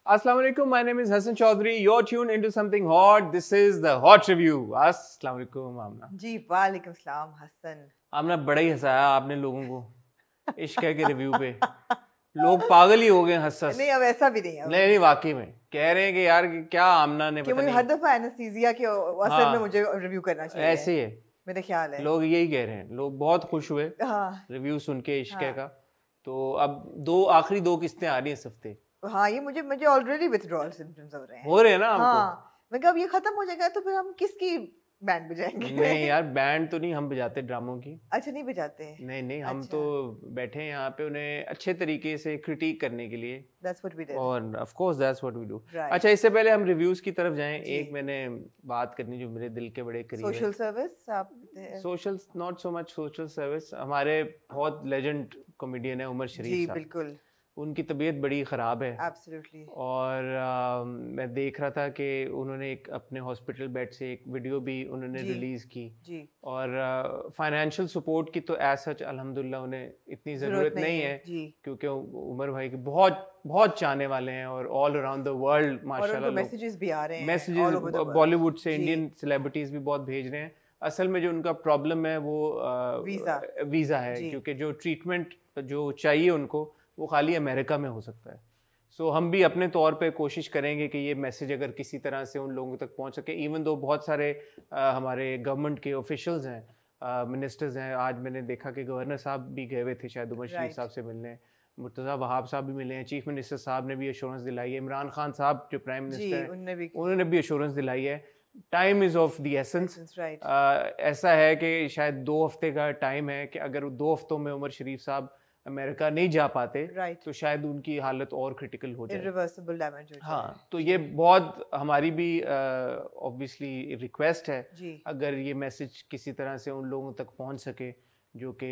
Assalamu alaikum, my name is Hassan Chaudhary. You're tuned into something hot. This is the Hot Review. Assalamu alaikum, आमना. जी वालेकुम सलाम हसन. आमना बड़ा ही हंसाया आपने लोगों को इश्क के रिव्यू पे. लोग पागल ही हो गए हंस-हंस. नहीं अब ऐसा भी नहीं है. नहीं वाकई में कह रहे हैं कि यार क्या आमना ने कि मुझे हर दफा एनेस्थीसिया के असर में मुझे रिव्यू करना चाहिए. ऐसे ही है मेरा ख्याल है. लोग यही कह रहे हैं. लोग बहुत खुश हुए रिव्यू सुन के इश्क का. तो अब आखिरी दो किस्तें आ रही हैं इस हफ्ते. हाँ ये मुझे ऑलरेडी विथड्रॉल सिम्पटम्स हो रहे हैं ना हमको. हाँ मैं कहा अब ये खत्म हो जाएगा तो फिर हम किसकी बैंड बजाएंगे. नहीं यार बैंड तो नहीं हम बजाते ड्रामों की. अच्छा नहीं बजाते. नहीं हम तो बैठे हैं यहाँ पे उन्हें अच्छे तरीके से क्रिटिक करने के लिए. That's what we did. और of course that's what we do. अच्छा इससे पहले हम रिव्यूज की तरफ जाएं. एक मैंने बात करनी जो मेरे दिल के बड़े करीब है. Social service. आप social not so much social service. हमारे बहुत लेजेंड कॉमेडियन है उमर शरीफ जी साहब. बिल्कुल. उनकी तबीयत बड़ी ख़राब है. Absolutely. और मैं देख रहा था कि उन्होंने एक अपने हॉस्पिटल बेड से एक वीडियो भी उन्होंने रिलीज़ की. जी. और फाइनेंशियल सपोर्ट की तो एज सच अल्हम्दुलिल्लाह उन्हें इतनी ज़रूरत नहीं है क्योंकि उमर भाई के बहुत बहुत चाहने वाले हैं और ऑल अराउंड द वर्ल्ड माशाल्लाह मैसेजेस भी आ रहे हैं. मैसेजेस बॉलीवुड से इंडियन सेलिब्रिटीज़ भी बहुत भेज रहे हैं. असल में जो उनका प्रॉब्लम है वो वीज़ा है क्योंकि जो ट्रीटमेंट जो चाहिए उनको वो खाली अमेरिका में हो सकता है. सो हम भी अपने तौर पे कोशिश करेंगे कि ये मैसेज अगर किसी तरह से उन लोगों तक पहुंच सके. इवन दो बहुत सारे हमारे गवर्नमेंट के ऑफिशियल्स हैं, मिनिस्टर्स हैं. आज मैंने देखा कि गवर्नर साहब भी गए हुए थे शायद उमर शरीफ साहब से मिलने. मुर्तज़ा वहाब साहब भी मिले हैं. चीफ मिनिस्टर साहब ने भी एश्योरेंस दिलाई है. इमरान खान साहब जो प्राइम मिनिस्टर हैं उन्होंने भी एश्योरेंस दिलाई है. Time is of the essence. ऐसा है कि शायद 2 हफ्ते का टाइम है कि अगर 2 हफ्तों में उमर शरीफ साहब अमेरिका नहीं जा पाते तो शायद उनकी हालत और क्रिटिकल हो जाए. इरिवर्सिबल डैमेज हो जाए. हाँ तो ये बहुत हमारी भी ऑब्वियसली रिक्वेस्ट है अगर ये मैसेज किसी तरह से उन लोगों तक पहुंच सके जो कि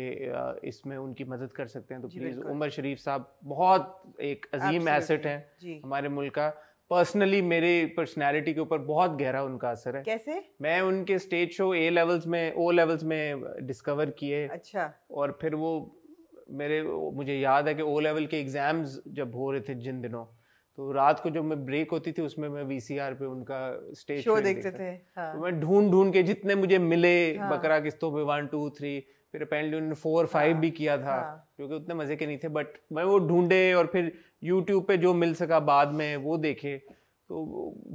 इसमें उनकी मदद कर सकते हैं तो प्लीज़. उमर शरीफ साहब बहुत एक अजीम एसेट है हमारे मुल्क का. पर्सनली मेरे पर्सनैलिटी के ऊपर बहुत गहरा उनका असर है. कैसे? मैं उनके स्टेज शो ओ लेवल्स में डिस्कवर किए. अच्छा. और फिर वो मुझे याद है कि ओ लेवल के एग्जाम्स जब हो रहे थे जिन दिनों तो रात को जब मैं ब्रेक होती थी उसमें मैं वीसीआर पे उनका स्टेज शो देखते थे. हाँ. तो मैं ढूंढ के जितने मुझे मिले बकरा किस्तों पे 1 2 3 फिर अपेरेंटली उन्होंने 4 5 भी किया था जो कि उतने मजे के नहीं थे. बट मैं वो ढूंढे और फिर यूट्यूब पे जो मिल सका बाद में वो देखे. तो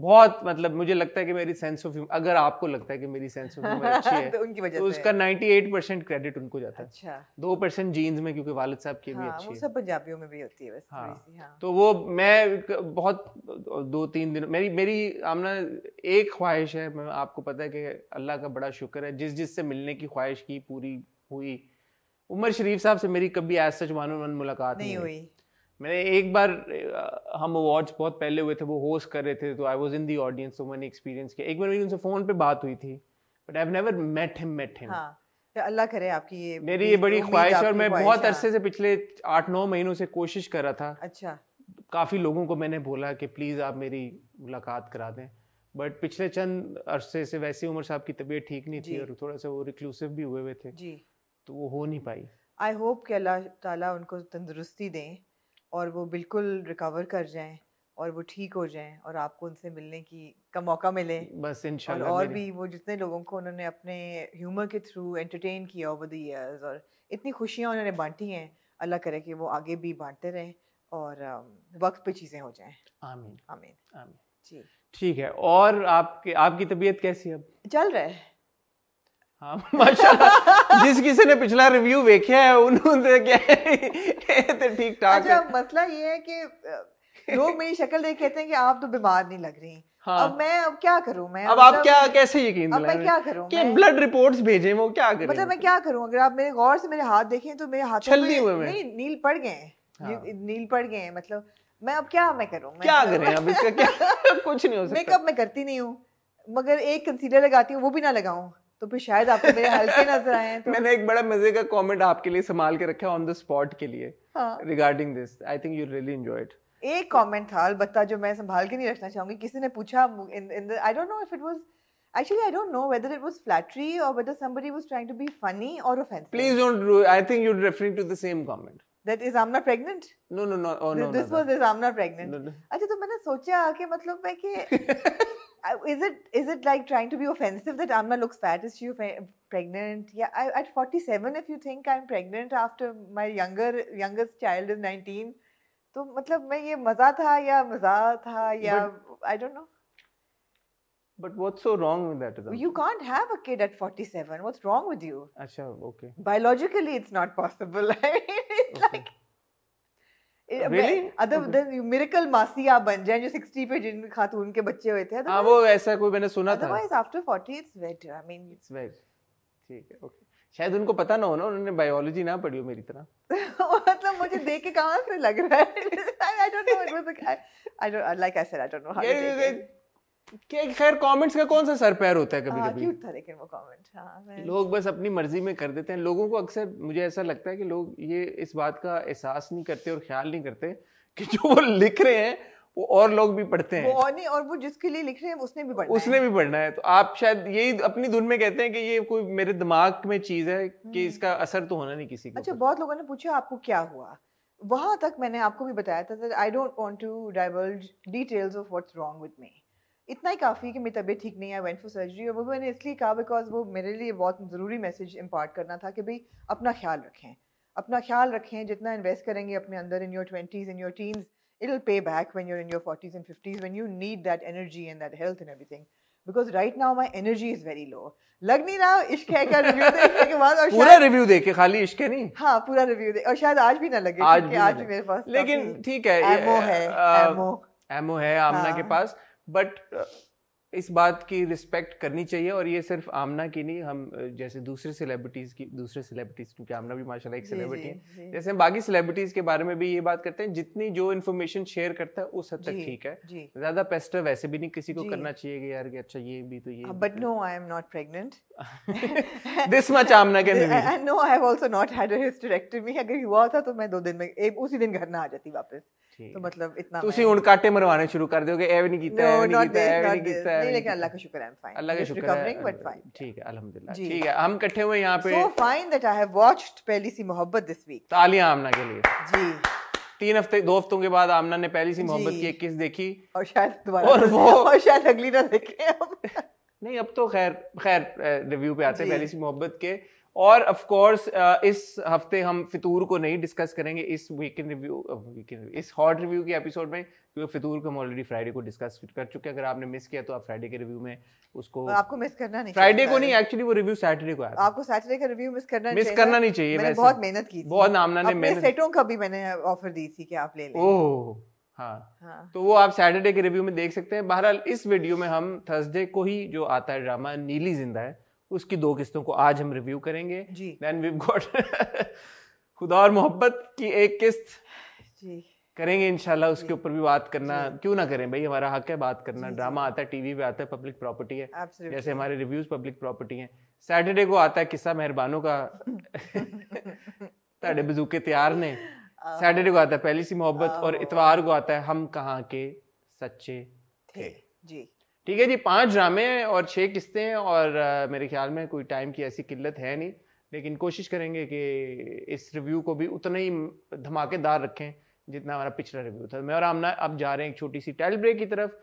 बहुत मतलब मुझे लगता है कि मेरी सेंस ऑफ ह्यूमर, अगर आपको लगता है कि मेरी सेंस ऑफ ह्यूमर अच्छी है तो उनकी वजह तो उसका 98% क्रेडिट उनको जाता है. अच्छा. 2% जीन्स में क्योंकि वालिद साहब की भी अच्छी है. वो सब पंजाबियों में भी होती है वैसे. हाँ. तो वो मैं बहुत 2-3 दिन मेरी आमना एक ख्वाहिश है. मैं आपको पता है कि अल्लाह का बड़ा शुक्र है जिससे मिलने की ख्वाहिश की पूरी हुई. उमर शरीफ साहब से मेरी कभी ऐसा सच मानो मुलाकात नहीं हुई. मैंने एक बार हम अवार्ड्स बहुत पहले हुए थे वो होस्ट कर रहे थे तो I was in the audience तो मैंने एक्सपीरियंस किया. एक बार मेरी उनसे फोन पे बात हुई थी but I have never met him. हाँ. अल्लाह करे आपकी मेरी ये बड़ी ख्वाहिश है और मैं बहुत अरसे से पिछले 8-9 महीनों से कोशिश कर रहा था. अच्छा. काफ़ी लोगों को मैंने बोला कि प्लीज़ आप मेरी मुलाकात करा दें बट पिछले चंद अरसे से वैसे उमर साहब की तबीयत ठीक नहीं थी और थोड़ा सा वो रिक्लूसिव भी हुए थे तो वो हो नहीं पाई. आई होप कि अल्लाह ताला उनको तंदुरुस्ती दें और वो बिल्कुल रिकवर कर जाएं और वो ठीक हो जाएं और आपको उनसे मिलने का मौका मिले बस इंशाल्लाह. और भी वो जितने लोगों को उन्होंने अपने ह्यूमर के थ्रू एंटरटेन किया ओवर द इयर्स और इतनी खुशियां उन्होंने बांटी हैं, अल्लाह करे कि वो आगे भी बांटते रहें और वक्त पे चीज़ें हो जाएं. आमीन आमीन आमीन. जी ठीक है. और आपकी तबीयत कैसी है? अब चल रहा है. हाँ माशाल्लाह. जिस किसी ने पिछला रिव्यू देखा है उन्होंने क्या तो ठीक ठाक. अच्छा मसला ये है कि लोग मेरी शक्ल देख कहते हैं कि आप तो बीमार नहीं लग रही. हाँ. अब मैं क्या करूं? मैं अब आप क्या कैसे यकीन दिलाएं? अब मैं क्या करूं? कि ब्लड रिपोर्ट्स भेजें वो क्या करें? मतलब मैं क्या करूं? अगर आप मेरे गौर से मेरे हाथ देखें तो मेरे हाथों में नहीं नील पड़ गए हैं. नील पड़ गए हैं. मतलब मैं अब क्या करूं? क्या करें अब इसका क्या? कुछ नहीं हो सकता. मेकअप मैं करती नहीं हूँ मगर एक कंसीलर लगाती हूँ वो भी ना लगाऊं तो फिर शायद आपको मेरे हल्के नजर आए. तो मैंने एक बड़ा मजे का कमेंट आपके लिए संभाल के रखा है ऑन द स्पॉट के लिए regarding this. I think you really enjoy it. एक कमेंट था अलबत्ता जो मैं संभाल के नहीं रखना चाहूंगी. किसी ने पूछा आई don't know if it was actually I don't know whether it was flattery or whether somebody was trying to be funny or offensive. Please don't. I think you're referring to the same comment. That is Amna pregnant? No. Oh no. This was Amna pregnant. No. अच्छा तो मैंने सोचा कि मतलब है कि is it like trying to be offensive that Amna looks fat? Is she pregnant? Yeah, at 47 if you think I'm pregnant after my youngest child is 19, तो मतलब मैं ये मजा था या मजाक था या I don't know. But what's so wrong with that? You can't have a kid at 47. What's wrong with you? अच्छा, okay. Biologically, it's not possible. I mean, it's okay. like really? Other than miracle मासी आप बन जाएं जो 60 पे जिन खातून के बच्चे हुए थे. हाँ वो ऐसा कोई मैंने सुना था. Otherwise, after 40, it's better. I mean, it's better. ठीक है, okay. शायद उनको पता ना हो ना, उन्होंने बायोलॉजी ना पढ़ी हो मेरी तरह. मतलब मुझे देख के कहाँ से लग रहा है? I don't know. It was like I don't, like I said, I don't know how to take it. खैर कमेंट्स का कौन सा सर पैर होता है कभी-कभी. क्यूट था लेकिन वो कमेंट. हाँ. लोग बस अपनी मर्जी में कर देते हैं. लोगों को अक्सर मुझे ऐसा लगता है कि लोग ये इस बात का एहसास नहीं करते और ख्याल नहीं करते कि जो वो लिख रहे हैं वो और लोग भी पढ़ते हैं. वो और नहीं, और वो जिसके लिए लिख रहे हैं उसने भी पढ़ना है. तो आप शायद यही अपनी धुन में कहते हैं कि ये कोई मेरे दिमाग में चीज है कि इसका असर तो होना नहीं किसी को. अच्छा, बहुत लोगों ने पूछा आपको क्या हुआ. वहां तक मैंने आपको भी बताया था I don't want to diverge details of what's wrong with me. इतना ही काफ़ी कि मेरी तबीयत ठीक नहीं है, आई वेंट फॉर सर्जरी. और वो मैंने इसलिए कहा बिकॉज वो मेरे लिए बहुत ज़रूरी मैसेज इम्पार्ट करना था कि भाई अपना ख्याल रखें. जितना इन्वेस्ट करेंगे अपने अंदर in your 20s, in your teens, it will pay back when you are in your 40s and 50s when you need that energy and that health and everything. Because right now my energy is very low. लग नहीं रहा इश्क है का review देखने के बाद. और पूरा रिव्यू देखे, खाली इश्क है नहीं. हाँ, पूरा रिव्यू दे. और शायद आज भी ना लगे, आज मेरे पास लेकिन ठीक है, एमओ है आमना के पास. बट इस बात की रिस्पेक्ट करनी चाहिए. और ये सिर्फ आमना की नहीं, हम जैसे दूसरे सेलिब्रिटीज क्योंकि आमना भी माशाल्लाह एक सेलिब्रिटी है, जैसे हम बाकी सेलिब्रिटीज के बारे में भी ये बात करते हैं, जितनी जो इन्फॉर्मेशन शेयर करता है उस हद तक ठीक है. ज्यादा पेस्टर वैसे भी नहीं किसी को करना चाहिए कि यार कि अच्छा ये भी तो ये. But no, I am not pregnant. This much Aamna can reveal. And no, I have also not had a hysterectomy. अगर हुआ था तो मैं 2 दिन में उसी दिन घर ना आ जाती वापस. तो मतलब इतना ਤੁਸੀਂ ਹੁਣ ਕਾਟੇ ਮਰਵਾਣੇ ਸ਼ੁਰੂ ਕਰ ਦਿਓਗੇ, ਐ ਵੀ ਨਹੀਂ ਕੀਤਾ, ਐ ਵੀ ਨਹੀਂ ਕੀਤਾ, ਐ भी नहीं ਕੀਤਾ. नहीं, लेकिन अल्लाह का शुक्र है, आई एम फाइन. अल्लाह का शुक्र है, बट फाइन. ठीक है, अल्हम्दुलिल्लाह. ठीक है, हम इकट्ठे हुए यहाँ पे. So fine that I have watched पहली सी मोहब्बत दिस वीक. तालियां आमना के लिए. जी. 2 हफ्तों के बाद आमना ने पहली सी मोहब्बत की एक किस देखी. और शायद दोबारा और शायद अगली ना देखें हम. नहीं, अब तो खैर रिव्यू पे आते हैं पहली सी मोहब्बत के. और ऑफ कोर्स इस हफ्ते हम फितूर को नहीं डिस्कस करेंगे इस वीकेंड रिव्यू, इस हॉट रिव्यू के एपिसोड में, क्योंकि फितूर को हम ऑलरेडी फ्राइडे को डिस्कस कर चुके हैं. अगर आपने मिस किया तो आप फ्राइडे के रिव्यू में उसको, आपको मिस करना नहीं, फ्राइडे को नहीं, एक्चुअली वो रिव्यू सैटरडे को आया. आपको सैटरडे का रिव्यू मिस करना नहीं चाहिए. मैंने बहुत मेहनत की थी, बहुत आमना ने मेहनत. सेटों का भी मैंने ऑफर दी थी कि आप ले लें. ओह हाँ, तो वो आप सैटरडे के रिव्यू में देख सकते हैं. बहरहाल इस वीडियो में हम थर्सडे को ही जो आता है ड्रामा नीली जिंदा है, उसकी 2 किस्तों को आज हम रिव्यू करेंगे. देन वी गॉट खुदा और मोहब्बत की एक किस्त करेंगे इंशाल्लाह. उसके ऊपर भी बात करना, क्यों ना करें भाई, हमारा हक है बात करना. ड्रामा आता है, टीवी पे आता है, पब्लिक प्रॉपर्टी है. जैसे हमारे रिव्यूज पब्लिक प्रॉपर्टी हैं. सैटरडे को आता है किस्सा मेहरबानों का. ताड़े बजूके तैयार ने. सैटरडे को आता है पहली सी मोहब्बत, और इतवार को आता है हम कहाँ के सच्चे थे. जी ठीक है जी. 5 ड्रामे हैं और 6 किस्तें हैं. और मेरे ख्याल में कोई टाइम की ऐसी किल्लत है नहीं, लेकिन कोशिश करेंगे कि इस रिव्यू को भी उतना ही धमाकेदार रखें जितना हमारा पिछला रिव्यू था. मैं और आमना अब जा रहे हैं एक छोटी सी टाइटल ब्रेक की तरफ.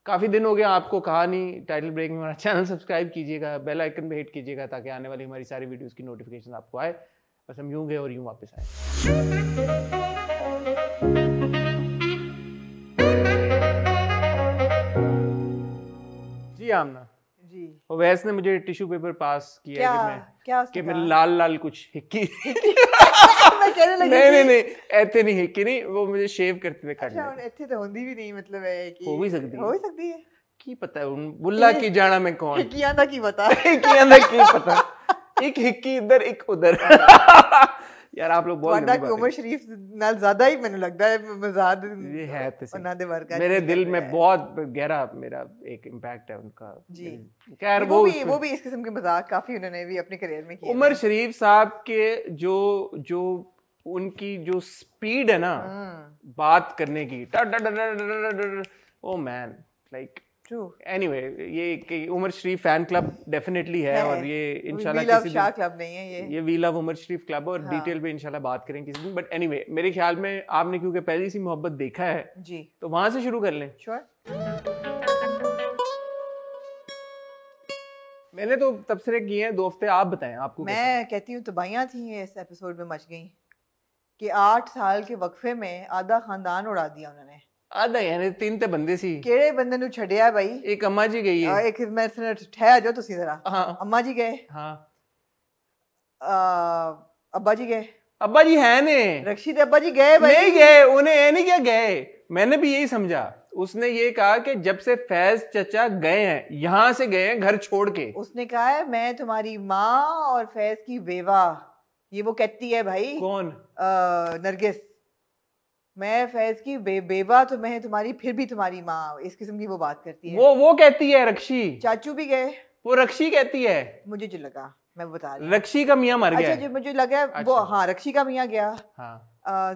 काफ़ी दिन हो गया आपको कहा नहीं. टाइटल ब्रेक में हमारा चैनल सब्सक्राइब कीजिएगा, बेल आइकन पे हिट कीजिएगा ताकि आने वाली हमारी सारी वीडियोज़ की नोटिफिकेशन आपको आए. बस हम यूँ गए और यूँ वापस आए. जी आमना जी, वैस ने मुझे टिश्यू पेपर पास किया कि मैं लाल कुछ हिक्की मैं कहने लगी नहीं ऐसे नहीं हिक्की नहीं, वो मुझे शेव करते हुए काट. अच्छा, ऐसे तो होंदी भी नहीं, मतलब है कि हो भी सकती है की पता है उन बुल्ला की जाना में कौन हिक्कियां दा की पता एक हिक्की इधर एक उधर. यार आप लोग बहुत उमर शरीफ नाल ज्यादा ही मैंने लगता है मजाक ये है उन्हां दे वर्क मेरे दिल में बहुत गहरा मेरा एक इम्पैक्ट है उनका जी. खैर वो भी इस किस्म के मजाक काफी उन्होंने भी अपने करियर में किए. उमर शरीफ साहब के जो उनकी जो स्पीड है ना बात करने की, oh man, like True. Anyway, ये उमर शरीफ फैन क्लब डेफिनेटली है और ये इंशाल्लाह किसी दिन शाह क्लब नहीं है ये we love Umar Sharif club और डिटेल में इंशाल्लाह बात करेंगे किसी दिन. बट एनीवे मेरे ख्याल में आपने क्योंकि पहली सी मोहब्बत देखा है जी, तो वहां से शुरू कर लें. श्योर. मैंने तो तबसरे किए हैं 2 हफ्ते, आप बताएं आपको. मैं कहती हूँ तबाहियां थी इस एपिसोड में मच गई कि 8 साल के वक्फे में आधा खानदान उड़ा दिया उन्होंने. आधा यानी 3 ते बंदे सी. केड़े बंदे नु छड़िया भाई. एक अम्मा जी गई है. एक मैं ठहर जाओ तुसी जरा. हाँ. अम्मा जी गए. हाँ. अब्बा जी गए. अब्बा जी है ने. रक्षी दे अब्बा जी गए भाई. नहीं गए, उन्हें ये नहीं क्या गए. मैंने भी यही समझा. उसने ये कहा कि जब से फैज चचा गए हैं, यहाँ से गए हैं घर छोड़ के. उसने कहा है मैं तुम्हारी माँ और फैज की बेवा. ये वो कहती है भाई. कौन? नरगिस. मैं फैज की बेवा तो मैं तुम्हारी फिर भी तुम्हारी माँ. इस किस्म की वो बात करती है. वो कहती है रक्षी. चाचू भी गए. वो रक्षी कहती है. मुझे जो लगा मैं बता रही हूँ. रक्षी का मियाँ मर गया. अच्छा जो मुझे लगा वो हाँ रक्षी का मियाँ गया. हाँ.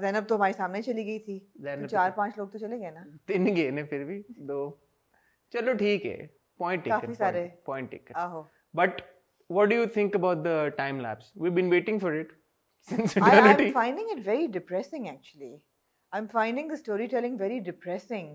ज़ैनब तो हमारे सामने चली गई थी. 4-5 लोग तो चले गए ना. 3 गए ने फिर भी 2. चलो ठीक है. Point taken. काफी सारे पॉइंट टेकन. आहो. But what do you think about the time lapse? We've been waiting for it since eternity. I'm finding it very depressing actually. I'm finding the storytelling very depressing.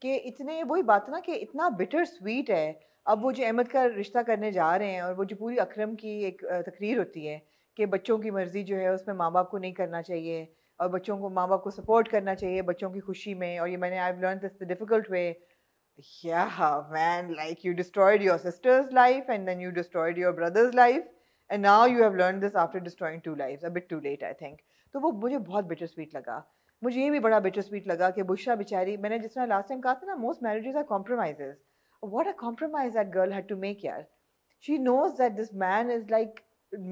कि इतने वही बात ना कि इतना bitter sweet है. अब वो जो अहमद का रिश्ता करने जा रहे हैं और वो जो पूरी अकरम की एक तकरीर होती है कि बच्चों की मर्जी जो है उसमें माँ बाप को नहीं करना चाहिए और बच्चों को माँ बाप को सपोर्ट करना चाहिए बच्चों की खुशी में. और ये मैंने I've learned this the difficult way. Yeah, man, like you destroyed your sister's life and then you destroyed your brother's life and now you have learned this after destroying 2 lives. A bit too late, I think. तो वो मुझे बहुत bitter sweet लगा. मुझे ये भी बड़ा bitter sweet लगा कि बुशरा बेचारी, मैंने जिस तरह last time कहा था ना, most marriages are compromises. What a compromise that girl had to make यार. She knows that this man is like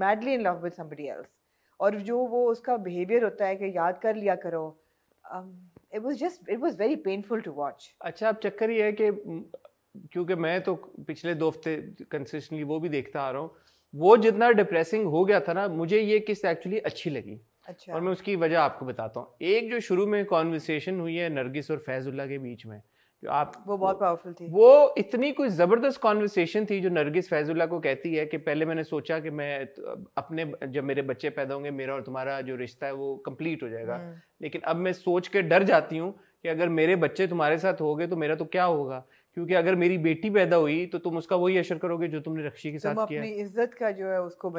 madly in love with somebody else. और जो वो उसका behavior होता है कि याद कर लिया करो. It was very painful to watch. अच्छा अब चक्कर ये है कि क्योंकि मैं तो पिछले 2 हफ्ते कंसिस्टेंटली वो भी देखता आ रहा हूँ. वो जितना डिप्रेसिंग हो गया था ना, मुझे ये किस एक्चुअली अच्छी लगी. अच्छा. और मैं उसकी वजह आपको बताता हूँ. एक जो शुरू में कॉन्वर्सेशन हुई है नरगिस और फैजुल्ला के बीच में, जो वो बहुत पावरफुल थी. वो इतनी कोई जबरदस्त कॉन्वर्सेशन थी जो नरगिस फैजुल्ला को कहती है कि पहले मैंने सोचा कि मैं अपने जब मेरे बच्चे पैदा होंगे मेरा और तुम्हारा जो रिश्ता है वो कंप्लीट हो जाएगा, लेकिन अब मैं सोच के डर जाती हूँ कि अगर मेरे बच्चे तुम्हारे साथ हो गए तो मेरा तो क्या होगा, क्योंकि अगर मेरी बेटी पैदा हुई तो तुम उसका वही असर करोगे जो तुमने रक्षी के साथ किया. अपनी इज्जत का जो है उसको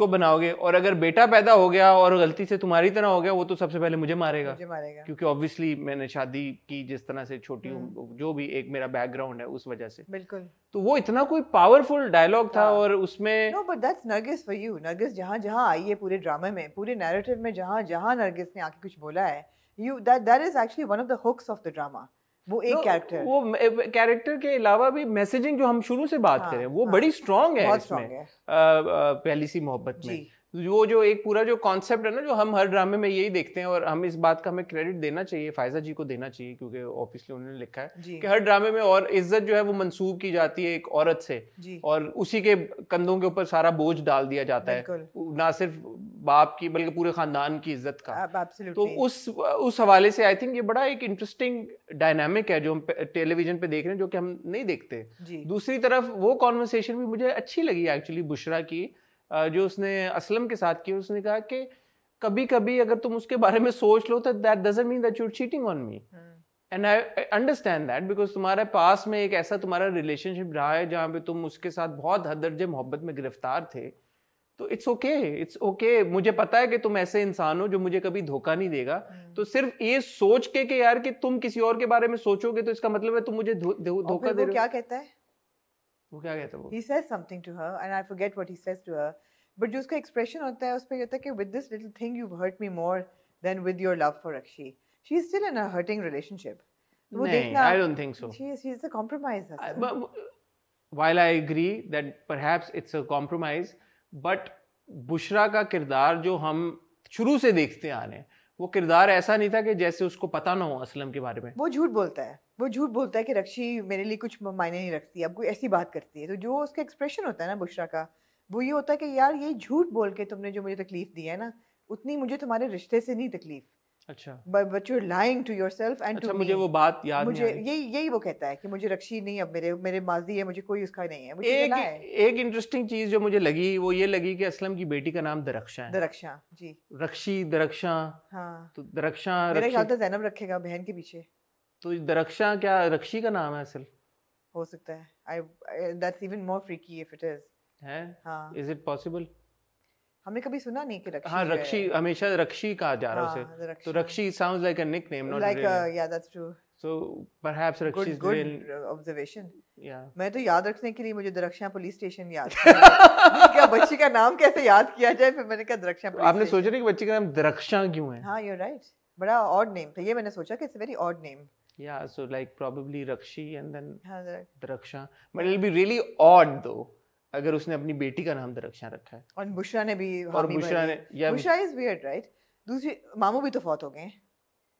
बनाओगे. और अगर बेटा पैदा हो गया और गलती से तुम्हारी तरह हो गया, वो तो सबसे पहले मुझे मारेगा. क्योंकि ऑब्वियसली मैंने शादी की जिस तरह से छोटी जो भी एक मेरा बैकग्राउंड है उस वजह से. बिल्कुल. तो वो इतना कोई पावरफुल डायलॉग था. और उसमें no but that's Nargis for you. Nargis जहाँ आई है पूरे ड्रामे में, पूरे नैरेटिव में जहाँ नरगिस ने आके कुछ बोला है, you that is actually one of the hooks of the drama. वो एक कैरेक्टर, वो कैरेक्टर के अलावा भी मैसेजिंग जो हम शुरू से बात करें वो बड़ी स्ट्रांग है इसमें. पहली सी मोहब्बत में वो जो एक पूरा जो कॉन्सेप्ट है ना, जो हम हर ड्रामे में यही देखते हैं. और हम इस बात का हमें क्रेडिट देना चाहिए, फायजा जी को देना चाहिए, क्योंकि ऑब्वियसली उन्होंने लिखा है कि हर ड्रामे में और इज्जत जो है वो मंसूब की जाती है एक औरत से, और उसी के कंधों के ऊपर सारा बोझ डाल दिया जाता है, ना सिर्फ बाप की बल्कि पूरे खानदान की इज्जत का. तो उस हवाले से आई थिंक ये बड़ा एक इंटरेस्टिंग डायनामिक है जो हम टेलीविजन पे देख रहे हैं, जो कि हम नहीं देखते. दूसरी तरफ वो कॉन्वर्सेशन भी मुझे अच्छी लगी एक्चुअली बुशरा की, जो उसने असलम के साथ की. उसने कहा कि कभी कभी अगर तुम उसके बारे में सोच लो तो that doesn't mean that you are cheating on me, and I understand that, because तुम्हारे पास में एक ऐसा तुम्हारा रिलेशनशिप रहा है जहाँ पे तुम उसके साथ बहुत हद दर्जे मोहब्बत में गिरफ्तार थे. तो इट्स ओके. मुझे पता है कि तुम ऐसे इंसान हो जो मुझे कभी धोखा नहीं देगा. तो सिर्फ ये सोच के कि यार कि तुम किसी और के बारे में सोचोगे तो इसका मतलब है तुम मुझे धोखा दे रहे हो. क्या कहता है वो, क्या कहता है वो? He says something to her and I forget what he says to her, but जो उसका expression होता है उस पे कहता है कि with this little thing you've hurt me more than with your love for Rakshi. She is still in a hurting relationship. नहीं, I don't think so. She is a compromise. While I agree that perhaps it's a compromise, but Bushra का किरदार जो हम शुरू से देखते आ रहे हैं, वो किरदार ऐसा नहीं था कि जैसे उसको पता ना हो असलम के बारे में. वो झूठ बोलता है कि रक्षी मेरे लिए कुछ मायने नहीं रखती, अब कोई ऐसी बात करती है. तो जो उसका एक्सप्रेशन होता है ना बुशरा का, वो ये होता है कि यार ये झूठ बोल के तुमने जो मुझे तकलीफ दी है ना, उतनी मुझे तुम्हारे रिश्ते से नहीं तकलीफ. अच्छा, but you're lying to yourself and अच्छा, to मुझे me. वो बात याद मुझे नहीं आ रही। यही वो कहता है कि मुझे रक्षी नहीं, अब मेरे माजी है, मुझे कोई उसका नहीं है, मुझे चला है। एक इंटरेस्टिंग चीज जो मुझे लगी वो ये लगी कि असलम की बेटी का नाम दरक्षा है। दरक्षा, जी। रक्षी, दरक्षा। हाँ, तो दरक्षा, मेरे ख्याल रक्षी, से ज़ैनब रखेगा बहन के पीछे। तो दरक्षा क्या रक्षी का नाम है असल? हो सकता है। That's even more freaky if it is. है? हाँ, इज इट पॉसिबल? हमने कभी सुना नहीं कि रक्षी हाँ, जो रक्षी है। हमेशा रक्षी कहा जा रहा है हाँ, उसे। रक्षा। तो Rakshi sounds like a nickname, not Like real. yeah, that's true. So perhaps Rakshi is real. Good observation. या मैं तो याद रखने के लिए मुझे दरक्षा पुलिस स्टेशन याद किया। क्या बच्ची का नाम कैसे याद किया जाए, फिर मैंने कहा दरक्षा तो पुलिस आपने स्टेशन। सोचा नहीं कि बच्चे का नाम दरक्षा क्यों है? हाँ, you're right. बड़ा odd name था ये, मैंने सोचा कि it's a very odd name. Yeah, so like probably Rakshi and then हाँ, Daraksha. But it'll be really odd though अगर उसने अपनी बेटी का नाम दरक्षा रखा है। और बुशरा ने भी और हामी बुशरा भरी। ने या बुशरा is weird, right? दूसरी मामू भी तो फौत हो गए।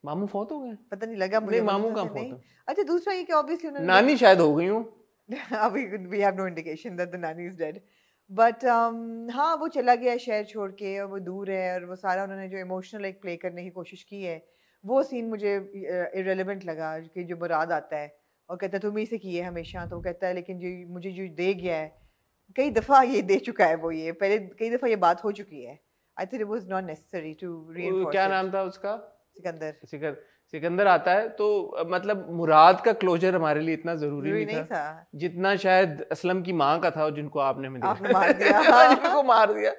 मामू फौत हो गए? पता नहीं लगा मुझे। नहीं, मामू कहाँ नहीं। फौत हो? अच्छा, दूसरा ये कि obviously उन्होंने नानी शायद हो गई हूँ। अभी we have no indication that the nanny is dead. But हाँ, वो चला गया शहर छोड़ के और वो दूर है, और वो सारा उन्होंने जो इमोशनल एक प्ले करने की कोशिश की है, वो सीन मुझे irrelevant लगा कि जो मुराद आता है और कहता है तुम ही से की है हमेशा, तो वो कहता है लेकिन जो मुझे जो दे गया है, कई दफ़ा ये दे चुका है वो, ये पहले कई दफ़ा ये बात हो चुकी है। I think it was not necessary to reinforce क्या it. नाम था उसका? सिकंदर। सिकंदर आता है तो मतलब मुराद का क्लोजर हमारे लिए इतना जरूरी नहीं था जितना शायद असलम की माँ का था, जिनको आपने मार दिया। जिनको मार दिया।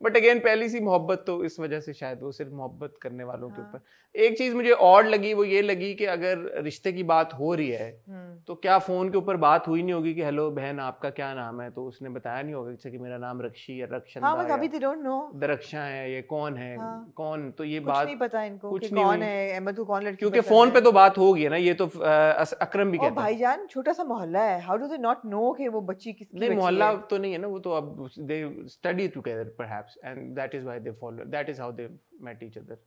बट अगेन पहली सी मोहब्बत, तो इस वजह से शायद वो सिर्फ मोहब्बत करने वालों के ऊपर। एक चीज मुझे और लगी, वो ये लगी कि अगर रिश्ते की बात हो रही है तो क्या फोन के ऊपर बात हुई नहीं होगी कि हेलो बहन आपका क्या नाम है, तो उसने बताया नहीं होगा जैसे कि मेरा नाम रक्षी या रक्षंदा दरक्षा है, ये कौन है, कौन, तो ये बात नहीं पता इनको कुछ नहीं कौन है, अहमद को कौन लड़की, क्योंकि फोन पे तो बात होगी है ना। ये तो अकरम भी कहता है भाईजान छोटा सा मोहल्ला है, how do they not know कि वो बच्ची किसकी नहीं, मोहल्ला तो नहीं है ना, वो तो अब they study together perhaps and that is why they follow, that is how they met each other.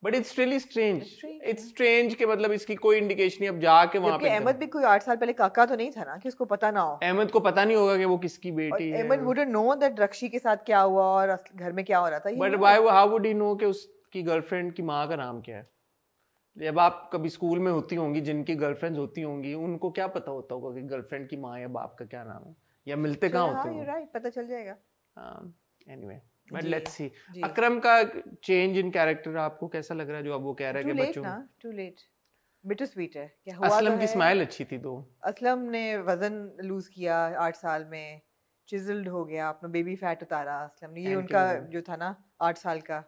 But it's really strange, it's strange के मतलब इसकी कोई इंडिकेशन नहीं अब जाके वहां पे। अहमद भी कोई 8 साल पहले काका तो नहीं था ना कि उसको पता ना हो। अहमद को पता नहीं होगा कि वो किसकी बेटी है। अहमद वुडंट नो दैट रक्षी के साथ क्या हुआ और घर में क्या हो रहा था। But why, how would he know कि उसकी गर्लफ्रेंड की माँ का नाम क्या है? जब आप कभी स्कूल में होती होंगी, जिनकी गर्लफ्रेंड्स होती होंगी, उनको क्या पता होता होगा कि गर्लफ्रेंड की माँ या बाप का क्या नाम है, या मिलते कहाँ होते हैं? राइट, पता चल जाएगा। Anyway, but let's see. Akram का चेंज इन कैरेक्टर आपको कैसा लग रहा है, जो अब वो कह रहा है कि बच्चों टू लेट, बिटर स्वीट है क्या हुआ। असलम की स्माइल अच्छी थी तो असलम ने वजन लूज किया 8 साल में, चिजल्ड हो गया, अपना बेबी फैट उतारा असलम ने, ये उनका जो था ना 8 साल का।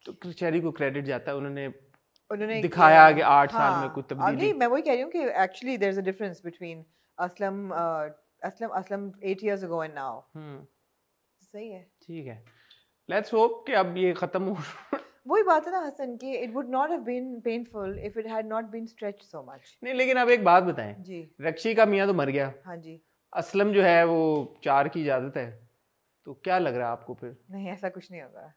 तो चेरी को क्रेडिट जाता है, उन्होंने दिखाया कि 8 साल में कुछ तब्दीली। नहीं, मैं वही कह रही हूँ कि actually there is a difference between Aslam 8 years ago and now. सही है, ठीक है। लेट्स होप कि अब ये खत्म हो। वही बात है ना हसन कि it would not have been painful if it had not been stretched so much. नहीं, लेकिन अब एक बात बताएं जी, रक्षी का मियाँ तो मर गया, हाँ जी, असलम जो है वो 4 की इजाजत है, तो क्या लग रहा है आपको फिर? नहीं, ऐसा कुछ नहीं होगा,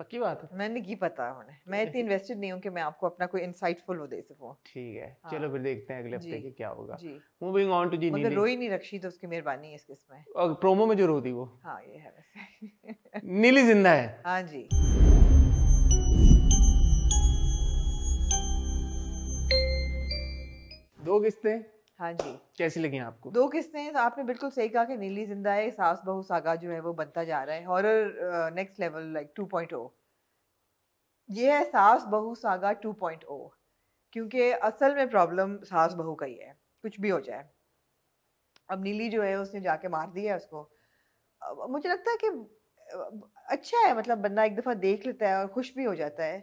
पक्की बात है। मैंने की पता होने, मैं इतनी इन्वेस्टेड नहीं हूँ कि मैं आपको अपना कोई इंसाइटफुल वो दे सकूँ। ठीक है, चलो फिर देखते हैं अगले हफ्ते के क्या होगा। मूविंग ऑन टू जी, मगर रोई नहीं रक्षी तो उसकी मेहरबानी है इस केस में। और प्रोमो में जो रोती वो, हाँ ये है वैसे। नीली जिंदा है। हाँ जी। दो किस्तें, हाँ जी, कैसी लगी आपको? 2 किस्तें, तो आपने बिल्कुल सही कहा कि नीली जिंदा है, सास बहू सागा जो है वो बनता जा रहा है, हॉरर नेक्स्ट लेवल लाइक 2.0। ये है सास बहू सागा 2.0, क्योंकि असल में प्रॉब्लम सास बहू का ही है, कुछ भी हो जाए। अब नीली जो है उसने जाके मार दिया उसको। मुझे लगता है कि अच्छा है, मतलब बंदा एक दफ़ा देख लेता है और खुश भी हो जाता है,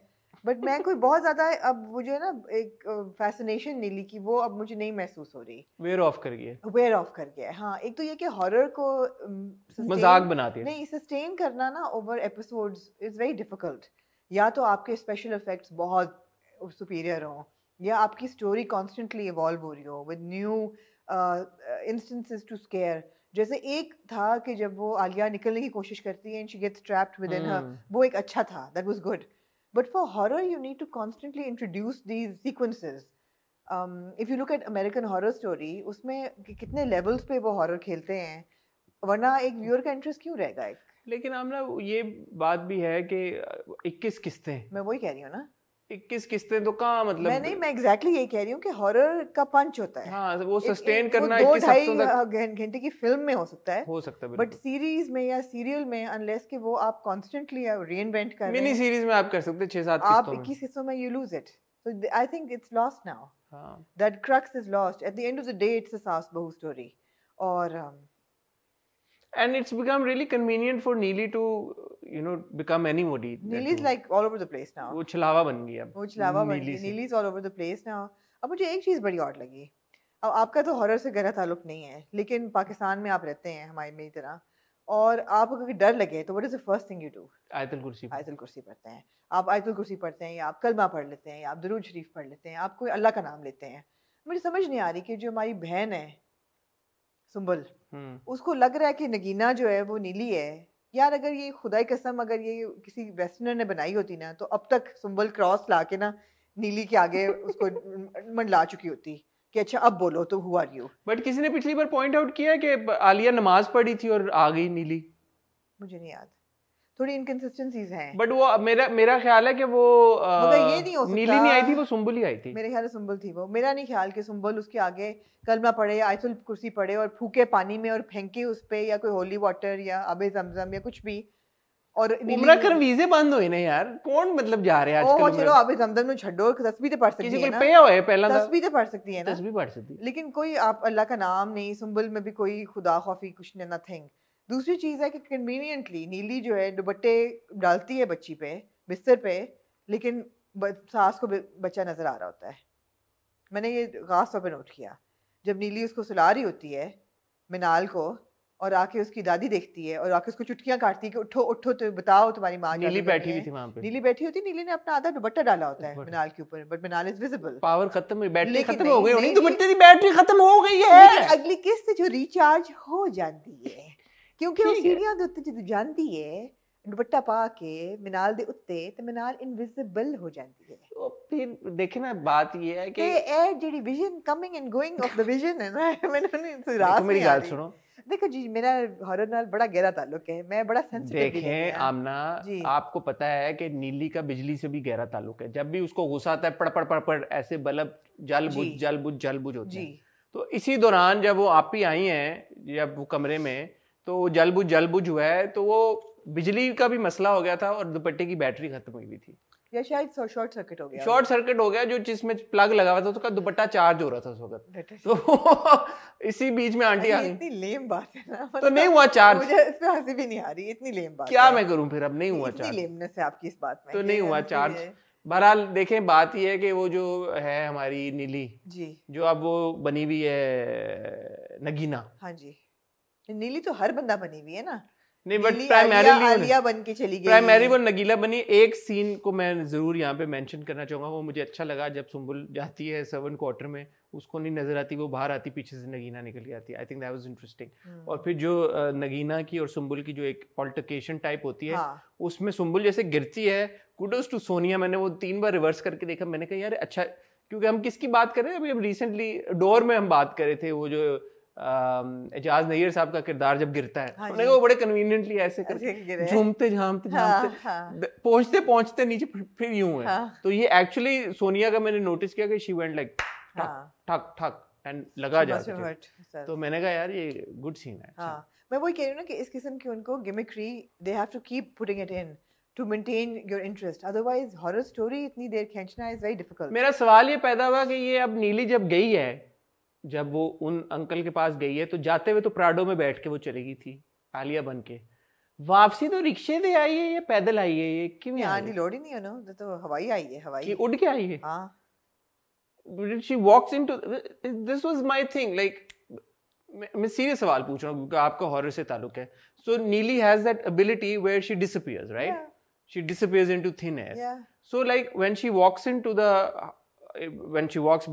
बट मैं कोई बहुत ज्यादा अब मुझे ना एक फैसिनेशन नीली की वो अब मुझे नहीं महसूस हो रही। वेयर ऑफ कर गया। हाँ, एक तो ये कि हॉरर को मजाक बनाती है, नहीं सस्टेन करना ना over episodes is very difficult. या तो आपके स्पेशल इफेक्ट्स बहुत सुपीरियर हो, या आपकी स्टोरी कॉन्स्टेंटली इवॉल्व हो रही हो with new instances to scare. जैसे एक था कि जब वो आलिया निकलने की कोशिश करती है and she gets trapped within her, वो एक अच्छा था, that was good. But for horror, you need to constantly introduce these sequences. If you look at American Horror Story, उसमें कितने levels पे वो horror खेलते हैं, वरना एक viewer का interest क्यों रहेगा? लेकिन हम ना ये बात भी है कि 21 किस्तें, मैं वही कह रही हूँ ना, 21 किस्तें तो कहाँ मतलब मैं एग्जैक्टली यही कह रही हूँ कि हॉरर का पंच होता है। हाँ वो सस्टेन करना वो 21 हफ्तों तक घंटे की फिल्म में हो सकता है, बट बिल्कुल। सीरीज में या सीरियल में अनलेस कि वो आप कॉन्स्टेंटली रीइन्वेंट कर रहे हैं। मिनी सीरीज में आप कर सकते 6-7 आप किस्तों में, 21 हिस्सों में you lose it, so I think it's lost now, हाँ that crux is lost at the end of the day, it's a saas bahu story. और and it's become really convenient for Neely to become anybody. Neely's like all over the place now. वो छलावा बन गई अब, वो छलावा बन गई, Neely's all over the place now. अब मुझे एक चीज़ बड़ी और लगी, अब आपका तो हॉरर से गहरा ताल्लुक नहीं है, लेकिन पाकिस्तान में आप रहते हैं हमारी मेरी तरह, और आपको अगर डर लगे तो what is the first thing you do? आयतुल कुर्सी पढ़ते हैं आप, आयतुल कुर्सी पढ़ते हैं, या आप कलमा पढ़ लेते हैं, या आप दरूद शरीफ पढ़ लेते हैं, आप कोई अल्लाह का नाम लेते हैं। मुझे समझ नहीं आ रही कि जो हमारी बहन है सुंबल, उसको लग रहा है कि नगीना जो है वो नीली है। यार अगर ये खुदाई कसम अगर ये किसी वेस्टर्नर ने बनाई होती ना, तो अब तक सुंबल क्रॉस ला के ना नीली के आगे उसको मंडला चुकी होती कि अच्छा अब बोलो तो हु आर यू। बट किसी ने पिछली बार पॉइंट आउट किया कि आलिया नमाज पढ़ी थी और आ गई नीली, मुझे नहीं याद, थोड़ी इनकंसिस्टेंसीज हैं। बट वो मेरा ख्याल है कि वो ये नहीं हो सकता, नीली नहीं आई थी, वो सुंबल ही आई थी। मेरे ख्याल में सुंबल थी वो, मेरा नहीं ख्याल कि सुंबल उसके आगे कलमा पढ़े, आयतुल कुर्सी पढ़े और फूके पानी में और फेंके उस पे, या कोई होली वाटर या आबे जमजम या कुछ भी। और उम्रा कर वीजे बंद हुए ना यार, कौन मतलब जा रहे हैं आजकल। चलो आबे जमजम में छड्डो, तस्बीह तो पढ़ सकती है ना, पे होए पहला तस्बीह तो पढ़ सकती है ना, तस्बीह पढ़ सकती है, लेकिन कोई आप अल्लाह का नाम नहीं, सुंबल में भी कोई खुदा खौफी कुछ नथिंग। दूसरी चीज़ है कि कन्वीनियंटली नीली जो है दुपट्टे डालती है बच्ची पे बिस्तर पे, लेकिन सास को बच्चा नजर आ रहा होता है। मैंने ये खास तौर पे नोट किया, जब नीली उसको सुला रही होती है मिनाल को, और आके उसकी दादी देखती है और आके उसको चुटकियां काटती है कि उठो उठो तो बताओ तुम्हारी माँ। नीली बैठी हुई थी वहां पे, नीली बैठी होती, नीली ने अपना आधा दुपट्टा डाला होता है मिनाल के ऊपर, but Minal is visible. Power खत्म हुई, बैटरी खत्म हो गई, दुपट्टे की बैटरी खत्म हो गई है, लेकिन अगली किस्त जो रिचार्ज हो जाती है, क्योंकि वो सीढ़ियां दे उत्ते जब जाती है दुपट्टा पा के मिनाल दे उत्ते, तो मिनाल इनविजिबल हो जाती है। तो फिर देखे ना, बात ये है कि a JD vision coming and going of the vision है ना, मैंने रात मेरी बात सुनो, देखो जी मेरा हॉरर नाल बड़ा गहरा ताल्लुक है, मैं बड़ा सेंसिटिव भी देखें आमना, आपको पता है कि नीली का बिजली से भी गहरा ताल्लुक है। जब भी उसको गुस्सा आता है, पड़ पड़ पड़ पड़ ऐसे बल्ब जल बुझ होते हैं। तो इसी दौरान जब वो आप ही आई हैं, जब वो कमरे में, तो जल बुझ हुआ है, तो वो बिजली का भी मसला हो गया था और दुपट्टे की बैटरी खत्म हुई हुई थी, या शायद शॉर्ट सर्किट हो गया, जो जिसमें प्लग लगा हुआ था उसका दुपट्टा चार्ज हो रहा था उस वक्त। तो इसी बीच में आंटी आ गई। इतनी लेम बात है ना, तो नहीं हुआ चार्ज, मुझे इस पे हंसी भी नहीं आ रही, इतनी लेम बात क्या मैं करूं फिर, अब नहीं हुआ चार्ज, इतनी लेमनेस है आपकी इस बात में, तो नहीं हुआ चार्ज। बहरहाल देखें, बात ये है कि वो जो है हमारी नीली जी, जो अब वो बनी हुई है नगीना। हाँ जी, नीली तो हर बंदा बनी हुई है ना, नहीं बट प्राइमरीली आलिया बन के चली गई, प्राइमरी वो नगीला बनी। एक सीन को मैं जरूर यहाँ पे मेंशन करना चाहूंगा, वो मुझे अच्छा लगा, जब सुंबुल जाती है सर्वेंट क्वार्टर में, उसको नहीं नजर आती, वो बाहर आती, पीछे से नगीना निकल के आती है। I think that was interesting. और फिर जो नगीना की और सुंबुल की जो एक ऑल्टरकेशन टाइप होती है, उसमें सुंबुल जैसे गिरती है, कुडोस टू सोनिया। मैंने वो 3 बार रिवर्स करके देखा, मैंने कहा यार अच्छा, क्योंकि हम किसकी बात कर रहे हैं अभी, हम रिसेंटली डोर में हम बात कर रहे थे, वो जो एजाज नैयर साहब का किरदार जब गिरता है, उन्हें वो बड़े कन्वीनियंटली ऐसे करके झूमते झामते पहुंचते पहुंचते नीचे फिर यूं है। तो ये एक्चुअली सोनिया का मैंने नोटिस किया कि शी वेंट लाइक ठक ठक ठक एंड लगा जाता है। तो मैंने कहा यार ये गुड सीन है। मैं वही कह रही हूँ ना कि इस किस्म की उनको gimmickry they have to keep putting it in to maintain your interest, otherwise horror story इतनी देर खींचना is very difficult। मेरा सवाल ये पैदा हुआ कि ये अब नीली जब गई है, जब वो उन अंकल के पास गई है, तो जाते हुए तो प्राडो में बैठ के वो चली गई थी आलिया बन के, वापसी तो रिक्शे से आई है या पैदल आई है, ये क्यों आने लोड ही नहीं है ना, तो हवाई आई है, हवाई उड़ के आई है। हाँ, she walks into, this was my thing, like मैं सीरियस सवाल पूछ रहा हूँ क्योंकि आपका हॉरर से ताल्लुक है। So Neely has that ability where she disappears, right? Yeah. She disappears into thin air. Yeah. So like when she walks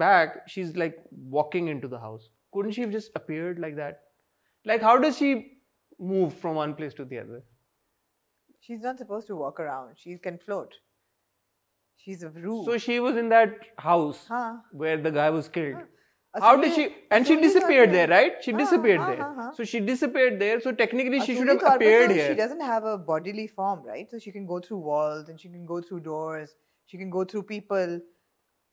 back, she's like walking into the house. Couldn't she have just appeared like that? Like how does she move from one place to the other? She's not supposed to walk around. She can float. She's a roof. So she was in that house where the guy was killed. How did she? And she disappeared there, right? She disappeared there. So she disappeared there. So technically she should have appeared here. She doesn't have a bodily form, right? So she can go through walls and she can go through doors. She can go through people.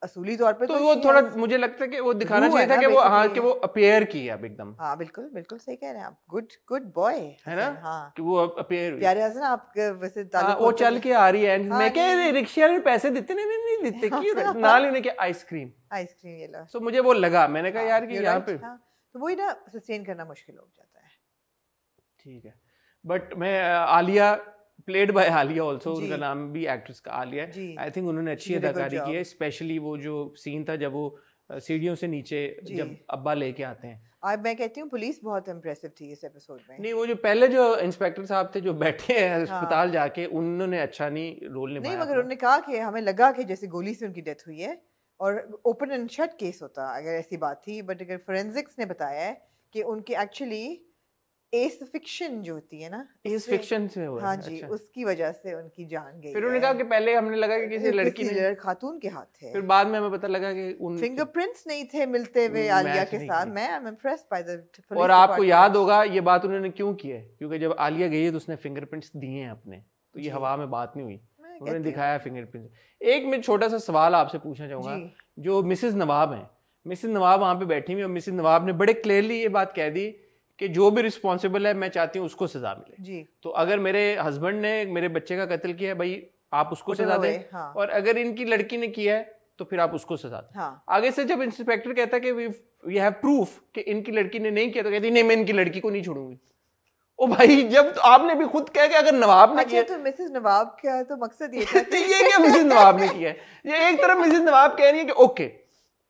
असली तौर पे तो वो थोड़ा मुझे लगता है कि वो दिखाना चाहिए था कि वो कि वो अपीयर की है एकदम। हाँ बिल्कुल बिल्कुल सही कह रहे हैं आप। गुड बॉय है ना? हाँ कि वो अपीयर प्यारे हसन आप वैसे वो चल के आ रही है। मैं कह रिक्शा में पैसे देते नहीं देते क्यों ना लेने के आइसक्रीम ये लो। तो मुझे वो लगा, मैंने कहा यार कि यहाँ पे तो वही ना सस्टेन करना मुश्किल हो जाता है। ठीक है बट मैं Alia played by Alia also, उनका नाम भी एक्ट्रेस का आलिया है। आई थिंक उन्होंने अच्छी अदाकारी की है, स्पेशली वो जो सीन था जब वो सीढ़ियों से नीचे जब अब्बा लेके आते हैं। और मैं कहती हूँ पुलिस बहुत इम्प्रेसिव थी इस एपिसोड में। नहीं वो जो पहले जो इंस्पेक्टर साहब थे जो बैठे हैं अस्पताल जाके, उन्होंने अच्छा नहीं रोल निभाया। नहीं मगर उन्होंने कहा कि हमें लगा कि जैसे गोली से उनकी डेथ हुई है और ओपन एंड शट केस होता अगर ऐसी बात थी, बट अगर फोरेंसिक्स ने बताया है कि उनके एक्चुअली एस फिक्शन जो होती है ना, एस फिक्शन से हुआ। हाँ जी, उसकी वजह से उनकी जान गई। फिर उन्होंने कहा कि पहले हमने लगा कि किसी लड़की ने खातून के हाथ थे, फिर बाद में हमें पता लगा कि उन फिंगरप्रिंट्स नहीं थे मिलते हुए आलिया के साथ। मैं I am impressed by the police. और आपको याद होगा ये बात उन्होंने क्यों की है, क्योंकि जब आलिया गई है तो उसने फिंगरप्रिंट्स दिए हैं अपने, तो ये हवा में बात नहीं हुई, उन्होंने दिखाया फिंगरप्रिंट्स। एक मैं छोटा सा सवाल आपसे पूछना चाहूंगा, जो मिसेस नवाब हैं, मिसेस नवाब वहां पे बैठी हुई और मिसेस नवाब ने बड़े क्लियरली ये बात कह दी कि जो भी रिस्पॉन्सिबल है मैं चाहती हूँ उसको सजा मिले जी। तो अगर मेरे हस्बैंड ने मेरे बच्चे का कत्ल किया है भाई आप उसको सजा दें, हाँ। और अगर इनकी लड़की ने किया है तो फिर आप उसको सजा दें। हाँ। आगे से जब इंस्पेक्टर कहता है कि वी हैव प्रूफ कि इनकी लड़की ने नहीं किया, तो कहती नहीं मैं इनकी लड़की को नहीं छोड़ूंगी। ओ भाई जब तो आपने भी खुद कहा कि अगर नवाब ने किया तो मिसेस नवाब का तो मकसद ये था ये क्या मिसेस नवाब ने किया है, ये एक तरफ मिसेस नवाब कह रही है कि okay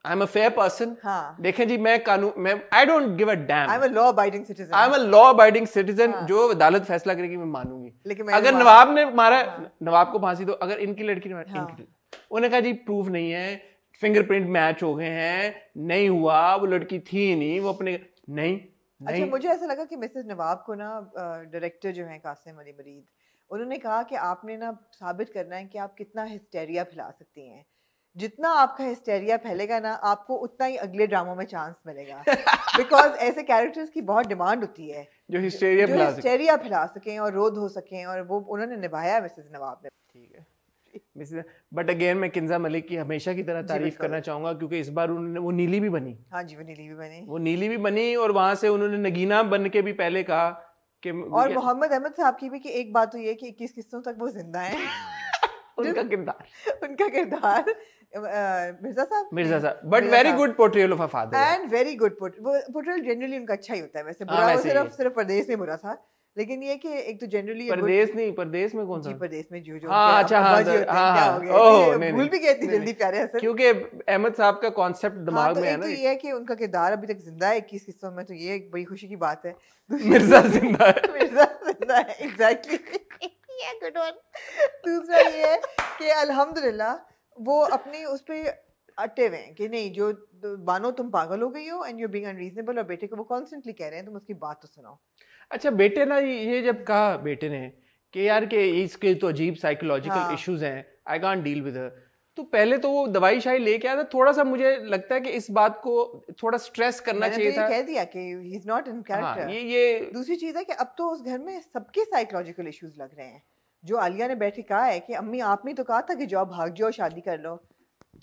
I am a fair person. हाँ। देखें जी मैं कानून में I don't give a dam, I am a law abiding citizen, I am a law abiding citizen. जो अदालत फैसला करेगी मैं मानूंगी। लेकिन अगर नवाब ने मारा, नवाब को फांसी दो, अगर इनकी लड़की ने मारा, उन्होंने कहा जी प्रूफ नहीं है, फिंगरप्रिंट मैच हो गए हैं, नहीं हुआ, वो लड़की थी नहीं, वो अपने नहीं। अच्छा मुझे ऐसा लगा कि मिसेस नवाब को ना डायरेक्टर जो है कासिम अली मरीद, उन्होंने कहा कि आपने ना साबित करना है कि आप कितना हिस्टेरिया फैला सकती हैं, जितना आपका हिस्टेरिया फैलेगा ना आपको उतना ही अगले ड्रामों में चांस मिलेगा। बिकॉज ऐसे कैरेक्टर्स की बहुत डिमांड होती है जो हिस्टेरिया फैला सकें और रोध हो सकें, और वो उन्होंने निभाया मिसेस नवाब ने। ठीक है बट अगेन मैं किंजा मलिक की हमेशा की तरह तारीफ करना चाहूंगा, क्योंकि इस बार उन्होंने वो नीली भी बनी। हाँ जी वो नीली भी बनी और वहां से उन्होंने नगीना बन के भी पहले कहा कि और मोहम्मद अहमद साहब की भी कि एक बात तो ये कि 21 किस्तों तक वो जिंदा है। उनका किरदार मिर्जा साहब but very good portrayal of a father and very good portrayal generally उनका अच्छा ही होता है। वैसे बुरा वो सिर्फ परदेश में बुरा था, लेकिन ये कि एक तो जनरली परदेश में कौन सा परदेश में जो हाँ अच्छा हाँ भूल भी गए इतनी जल्दी प्यारे हसन, क्योंकि अहमद साहब का कॉन्सेप्ट दिमाग में है ना। तो ये है कि उनका किरदार अभी तक जिंदा है 21 किस्तों में, तो ये एक बड़ी खुशी की बात है। मिर्जा जिंदा है एग्जैक्टली गुड वन। दूसरा ये है कि अल्हम्दुलिल्लाह वो अपनी उस पे अटे हुए हैं कि नहीं, जो मानो तुम पागल हो गई हो एंड यू बीइंग अनरीजनेबल, और बेटे को वो कॉन्स्टेंटली कह रहे हैं तुम उसकी बात तो सुनाओ। अच्छा बेटे ना ये जब कहा बेटे ने कि यार कि इसके तो अजीब साइकोलॉजिकल इश्यूज हैं, I can't deal with her, तो पहले तो वो दवाई शाही लेके आया था। थोड़ा सा मुझे लगता है कि इस बात को थोड़ा स्ट्रेस करना चाहिए था। कह दिया कि he is not in character. ये दूसरी चीज है कि अब तो उस घर में सबके साइकोलॉजिकल इश्यूज लग रहे हैं। जो आलिया ने बैठ के कहा है कि अम्मी आपने तो कहा था कि जाओ भाग जाओ शादी कर लो,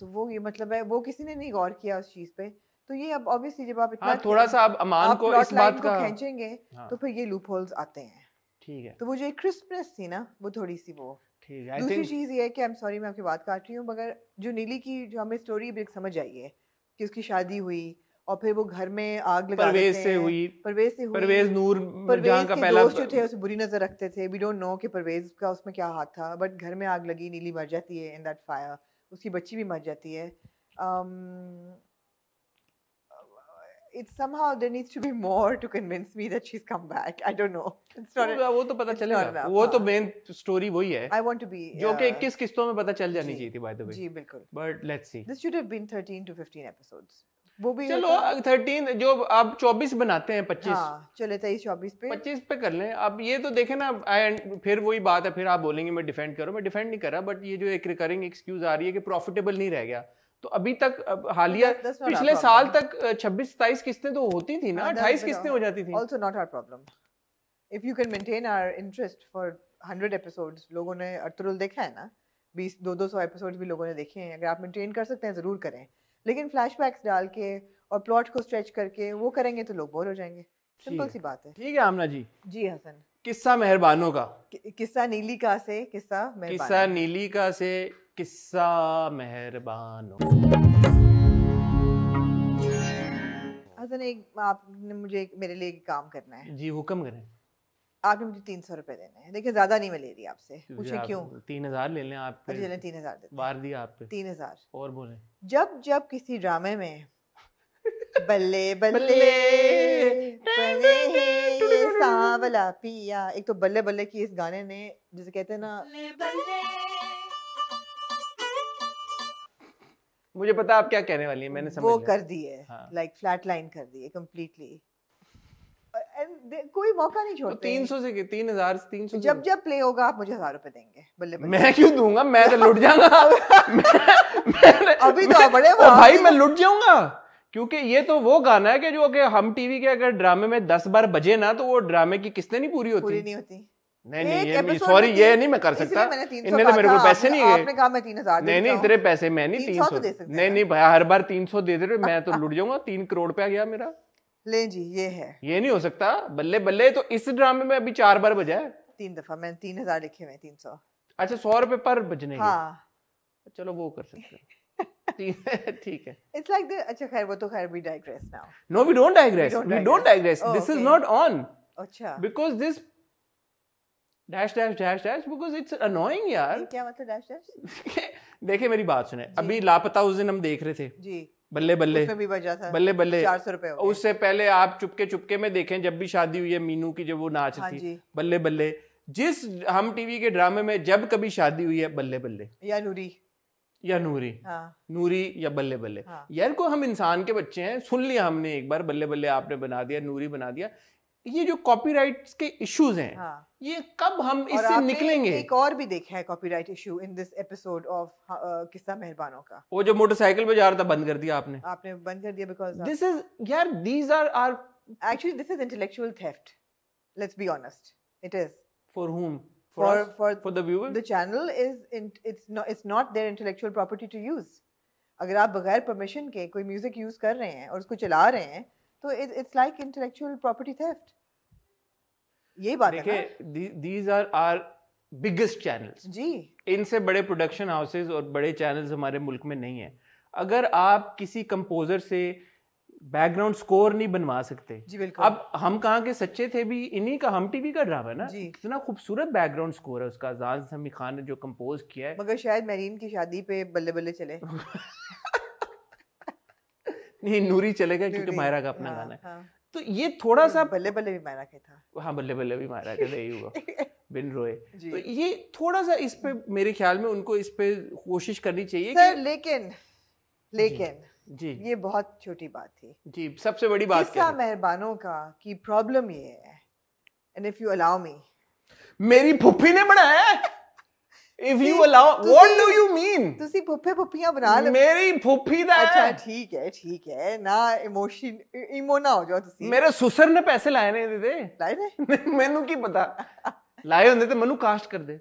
तो वो ये मतलब है वो किसी ने नहीं गौर किया उस चीज पे। तो ये अब ऑब्वियसली जब आप इतना थोड़ा सा आप अमान को इस बात का खींचेंगे तो फिर ये लूप होल्स आते हैं। ठीक है, तो वो जो एक क्रिस्पनेस थी ना वो थोड़ी सी वो ठीक है। दूसरी चीज ये है कि आई एम सॉरी मैं आपकी बात काट रही हूँ, मगर जो नीली की जो हमें स्टोरी भी समझ आई है कि उसकी शादी हुई और फिर वो घर में आग लगा परवेज से हुई परवेज नूर जहां का पहला दोस्त जो थे उसे बुरी नजर रखते थे। वी डोंट नो कि परवेज का उसमें क्या हाथ था, बट घर में आग लगी, नीली मर जाती है इन दैट फायर, उसकी बच्ची भी मर जाती है। It's somehow there needs to be more to convince me that she's come back. I don't know. It's not वो तो पता चलेगा, वो तो मेन स्टोरी वही है। I want to be जो कि 21 किस्तों में पता चल जानी चाहिए थी, by the way. जी बिल्कुल। But let's see. This should have been 13 to 15 episodes. वो भी चलो 13 जो आप 24 बनाते हैं 25 हाँ, चले 23-24 पे 25 पे कर लें। अब ये तो देखें ना, फिर वही बात है, फिर आप बोलेंगे मैं डिफेंड करो, मैं डिफेंड नहीं कर रहा, बट ये जो एक रिकरिंग एक्सक्यूज आ रही है कि प्रॉफिटेबल नहीं रह गया। तो अभी तक हालिया पिछले साल तक 26-27 किस्तें तो होती थी ना, 28 किस्तें हो जाती थी. Also not our problem. If you can maintain our interest for 100 episodes, लोगों ने अर्तुगरुल देखा है ना, 200 एपिसोड्स भी लोगों ने देखे हैं. अगर आप मेंटेन कर सकते हैं जरूर करें, लेकिन फ्लैशबैक्स डाल के और प्लॉट को स्ट्रेच करके वो करेंगे तो लोग बोर हो जाएंगे. सिंपल सी बात है. ठीक है आमना जी. जी हसन. किस्सा मेहरबानों का. किस्सा नीली का से किस्सा मेहरबानों. किस्सा नीली का से किस्सा मेहरबानों. हसन, एक आपने मुझे मेरे लिए एक काम करना है. जी हुक्म करें. आपने मुझे 300 रुपए देने हैं. देखिए ज्यादा नहीं मैं ले रही आपसे. पूछे क्यों? 3000 ले लें आप. अच्छा चलें 3000 देते. बार दिया आप पे 3000. और बोले. जब जब किसी ड्रामे में बल्ले बल्ले बने ये सांवला पिया, एक तो बल्ले बल्ले की इस गाने ने जिसे कहते हैं ना, मुझे पता आप क्या कहने वाली है, मैंने समझ वो लिया. कर दी है. लाइक फ्लैट लाइन कर दी है कंप्लीटली. कोई मौका नहीं छोड़ते. तो 300 से 3000 300 जब जब प्ले होगा आप मुझे 1000 रुपए देंगे. बल्ले बल्ले. मैं क्यों दूंगा, मैं तो लुट जाऊंगा. अभी तो बड़े भाई मैं लुट जाऊंगा, क्योंकि ये तो वो गाना है कि जो कि हम टीवी के अगर ड्रामे में 10 बार बजे ना तो वो ड्रामे की किस्तें नहीं पूरी नहीं होती. नहीं सॉरी, ये नहीं मैं कर सकता. इनने तो मेरे को पैसे नहीं आपने कहा मैं 3000 नहीं तेरे पैसे मैं नहीं 300 नहीं भाई, हर बार 300 दे दे रहे, मैं तो लुट जाऊंगा. 3 करोड़ पे आ गया मेरा. ले जी, ये है. ये नहीं हो सकता. बल्ले बल्ले तो इस ड्रामे में अभी 4 बार बजा है. 3 दफा. मैंने 3000 लिखे हुए. 300. अच्छा 100 रुपए पर बजने. हाँ चलो वो कर सकते हैं. ठीक है. It's like the, अच्छा खैर वो तो खैर we digress now. No, we don't digress. We don't digress. Oh, this okay. is not on. अच्छा. Because this dash because it's annoying यार. क्या मतलब dash dash? देखिए मेरी बात सुने. अभी लापता उस दिन हम देख रहे थे. जी. बल्ले बल्ले. उसमें भी बजा था. बल्ले बल्ले. 400 रुपए हो गए. उससे पहले आप चुपके चुपके में देखें, जब भी शादी हुई है मीनू की, जब वो नाच रही थी. बल्ले बल्ले. जिस हम टीवी के ड्रामे में जब कभी शादी हुई है, बल्ले बल्ले. या नूरी. नूरी या बल्ले बल्ले. यार को हम इंसान के बच्चे हैं, सुन लिया हमने एक बार, बल्ले बल्ले आपने बना दिया, नूरी बना दिया. ये जो कॉपीराइट्स के इश्यूज हैं, ये कब हम इससे निकलेंगे? एक और भी देखा है copyright issue in this episode of किस्सा मेहरबानों का. वो जो मोटरसाइकिल पे जा रहा था, बंद कर दिया आपने बंद कर दिया बिकॉज़ दिस इज यार, these are actually this is intellectual theft. Let's be honest. It is. For whom? For the viewer. The channel it's not their intellectual property to use. अगर आप बगैर परमिशन के कोई म्यूजिक यूज कर रहे हैं और उसको चला रहे हैं तो it's like intellectual property theft. यही बात है ना. These are our biggest channels. जी. इनसे बड़े प्रोडक्शन हाउसेज और बड़े चैनल्स हमारे मुल्क में नहीं है. अगर आप किसी कंपोजर से बैकग्राउंड स्कोर नहीं बनवा सकते. जी बिल्कुल. अब हम कहाँ के सच्चे थे भी इन्हीं का, हम टीवी का ड्रामा है ना, कितना खूबसूरत बैकग्राउंड स्कोर है उसका. जान समी खान ने जो कंपोज किया है, मगर शायद मेरीन की शादी पे बल्ले बल्ले चले. नहीं नूरी चलेगा क्योंकि मायरा का अपना गाना है. तो ये थोड़ा सा बल्ले बल्ले भी मायरा का था. हाँ बल्ले बल्ले भी मायरा का ही होगा. बिन रोए. तो ये थोड़ा सा इस पे मेरे ख्याल में उनको इस पे कोशिश करनी चाहिए. सर लेकिन जी ये बहुत छोटी बात थी. जी सबसे बड़ी बात किस्सा मेहरबानों का की प्रॉब्लम ये है, and if you allow me, मेरी फुफ्फी ने बनाया है. If you allow, what do you mean? तुसी फुफ्फे फुफ्फियां बना ले. मेरी फुफ्फी दा है. अच्छा ठीक है ना, इमो ना हो जाओ तुसी. मेरे ससुर ने पैसे लाए नहीं दे. लाए ने? मैनू की पता. लाए होंगे तो मनु कास्ट कर दे.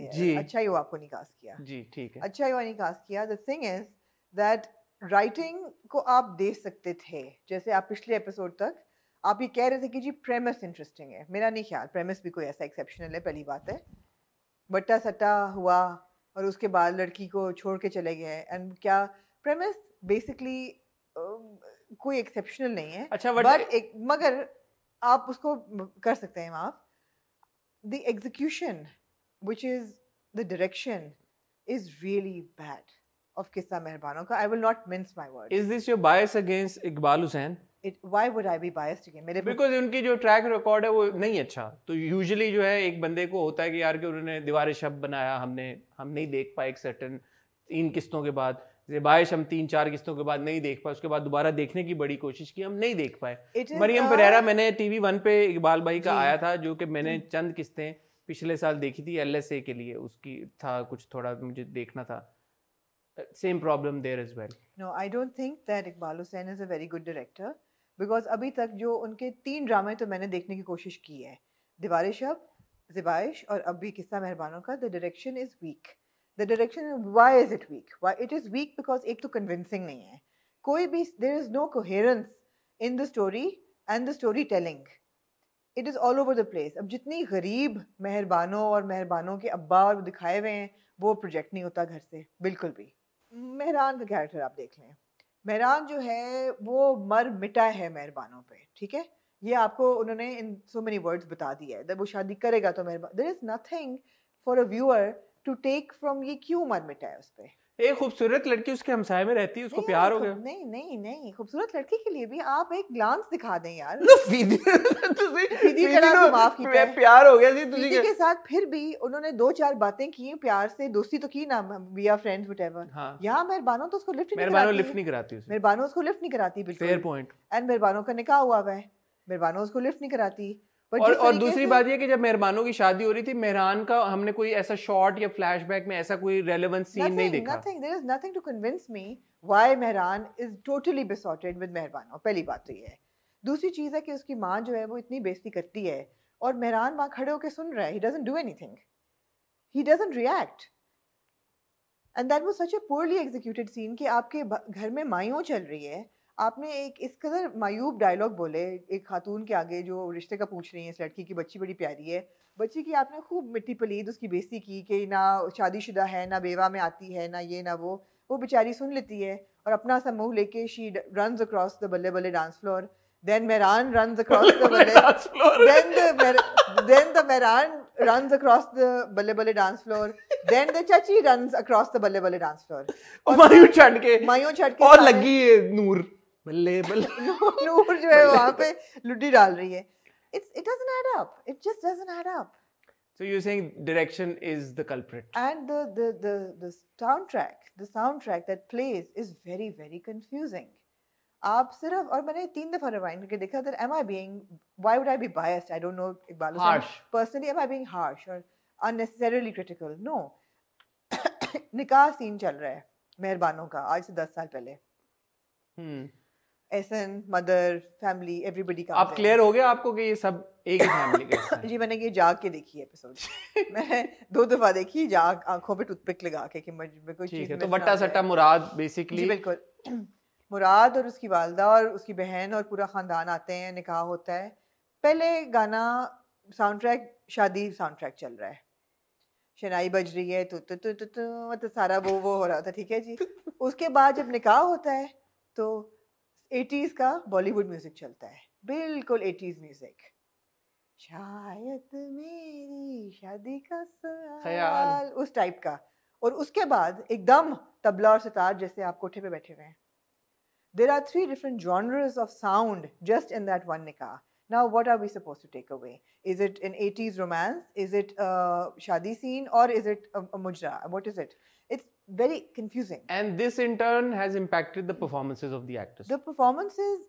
जी. अच्छा ही वो आपको नहीं कास्ट किया. जी ठीक है. अच्छा ही वो नहीं कास्ट किया. The thing is that writing को आप दे सकते थे. जैसे आप पिछले एपिसोड तक आप ये कह रहे थे कि जी प्रेमिस इंटरेस्टिंग है. मेरा नहीं ख्याल प्रेमिस भी कोई ऐसा एक्सेप्शनल है. पहली बात है बट्टा सट्टा हुआ और उसके बाद लड़की को छोड़ के चले गए. एंड क्या प्रेमिस बेसिकली कोई एक्सेप्शनल नहीं है. अच्छा बट मगर आप उसको कर सकते हैं माफ. The execution which is the direction is really bad of किस्सा मेहरबानों का. I will not mince my words. Is this your bias against Iqbal Hussain? Why would I be biased again? Because उनकी जो ट्रैक रिकॉर्ड है वो नहीं अच्छा. तो यूजुअली जो है एक बंदे को होता है कि यार कि उन्होंने दीवार शब बनाया, हम नहीं देख पाए एक सर्टन 3 किस्तों के बाद. बारिश हम 3-4 किस्तों के बाद नहीं देख पाए. उसके बाद दोबारा देखने की बड़ी कोशिश की, हम नहीं देख पाए. मरियम परेरा मैंने TV1 पे इकबाल भाई का आया था, जो कि मैंने चंद किस्तें पिछले साल देखी थी LSA के लिए. उसकी था कुछ थोड़ा मुझे देखना था. same problem there as well. No, I don't think that Iqbal Hussain is a very good director because अभी तक जो उनके 3 ड्रामे तो मैंने देखने की कोशिश की है, दीवार शब, ज़िबाइश और अभी किस्सा मेहरबानों का, the direction is weak. The direction, why is it weak? Why it is weak? Because एक तो convincing नहीं है, कोई भी there is no coherence in the story and the storytelling. It is all over the place. अब जितनी गरीब मेहरबानों और मेहरबानों के अब्बा और दिखाए हुए हैं, वो प्रोजेक्ट नहीं होता घर से बिल्कुल भी. मेहरान का कैरेक्टर आप देख लें, मेहरान जो है वो मर मिटा है मेहरबानों पे, ठीक है, ये आपको उन्होंने इन सो मेनी वर्ड्स बता दिया है. जब वो शादी करेगा तो Meherbaan, there is nothing for a viewer to take from ये क्यों मर मिटा है उस पे. एक खूबसूरत लड़की उसके हमसाये में रहती है, उसको प्यार हो गया. नहीं नहीं नहीं, खूबसूरत लड़की के लिए भी आप एक ग्लांस दिखा दें यार. मैं प्यार हो गया तुझे के साथ, फिर भी उन्होंने 2-4 बातें की, प्यार से दोस्ती तो की ना, वी आर फ्रेंड्स व्हाटएवर. यहाँ मेहरबानों तो उसको लिफ्ट नहीं कराती, मेहरबानों उसको लिफ्ट नहीं कराती बिल्कुल. Fair point. एंड मेहरबानों का निकाह हुआ है, मेहरबानों उसको लिफ्ट नहीं कराती. और दूसरी बात ये कि जब मेहरबानों की शादी हो रही थी, मेहरान का हमने कोई ऐसा शॉर्ट या फ्लैशबैक में ऐसा कोई रेलेवेंट सीन नहीं देखा. There is nothing to convince me why Mehran is totally besotted with मेहरबानों. पहली बात तो ये है. दूसरी चीज़ है कि उसकी माँ जो है वो इतनी बेइज्जती करती है और मेहरान वहाँ खड़े होकर सुन रहा है. He doesn't do anything. He doesn't react. And that was such a poorly executed scene कि आपके घर में मायूं चल रही है, आपने एक इस कदर मायूब डायलॉग बोले एक खातून के आगे जो रिश्ते का पूछ रही है, इस लड़की की बच्ची बड़ी प्यारी है, बच्ची की आपने खूब मिट्टी पलीद उसकी बेइज्जती की कि ना शादीशुदा है, ना बेवा में आती है, ना ये ना वो बेचारी सुन लेती है और अपना सा मुंह लेके शी रन्स अक्रॉस द बल्ले बल्ले dance floor. Then Mehran runs across the Balle dance floor. Then the Mehran runs across the Balle Balle dance floor. Then the Chachi runs across the Balle Balle dance floor. मायूं छट के और लगी है नूर बल्ले बल्ले नूर जो है वहाँ पे लुड्डी डाल रही है. It doesn't add up. It just doesn't add up. So you're saying direction is the culprit. And the soundtrack that plays is very very confusing. आप सिर्फ, और मैंने 3 दफा रिवाइंड करके देखा that am I being, why would I be biased? I don't know Iqbal Hussain personally, am I being harsh or unnecessarily critical? No. निकाह scene चल रहा है मेहरबानों का आज से 10 साल पहले. एहसन, मदर, फैमिली, एवरीबडी का. आप क्लियर हो गया आपको कि ये सब एक ही फैमिली का? जी मैंने ये जाग के देखी है एपिसोड. मैंने 2 दफा देखी जाग, आंखों पे टूथपिक लगा के कि मुझे कोई चीज. तो बट्टा सट्टा मुराद बेसिकली. बिल्कुल. मुराद और उसकी वालदा और उसकी बहन और पूरा ख़ानदान आते हैं, निकाह होता है. पहले गाना साउंड ट्रैक, शादी साउंड ट्रैक चल रहा है, शनाई बज रही है, तो सारा वो हो रहा था, ठीक है जी. उसके बाद जब निकाह होता है तो 80s का बॉलीवुड म्यूजिक चलता है, बिल्कुल 80s म्यूजिक. शायद मेरी शादी का ख्याल, उस टाइप का. और उसके बाद एकदम तबला और सितार जैसे आप कोठे पे बैठे हुए हैं. There are 3 different genres of sound just in that one nikah. Now, what are we supposed to take away? Is it an 80s romance? Is it a shadi scene? Or is it a mujra? What is it? It's very confusing. And this in turn has impacted the performances of the actors. The performances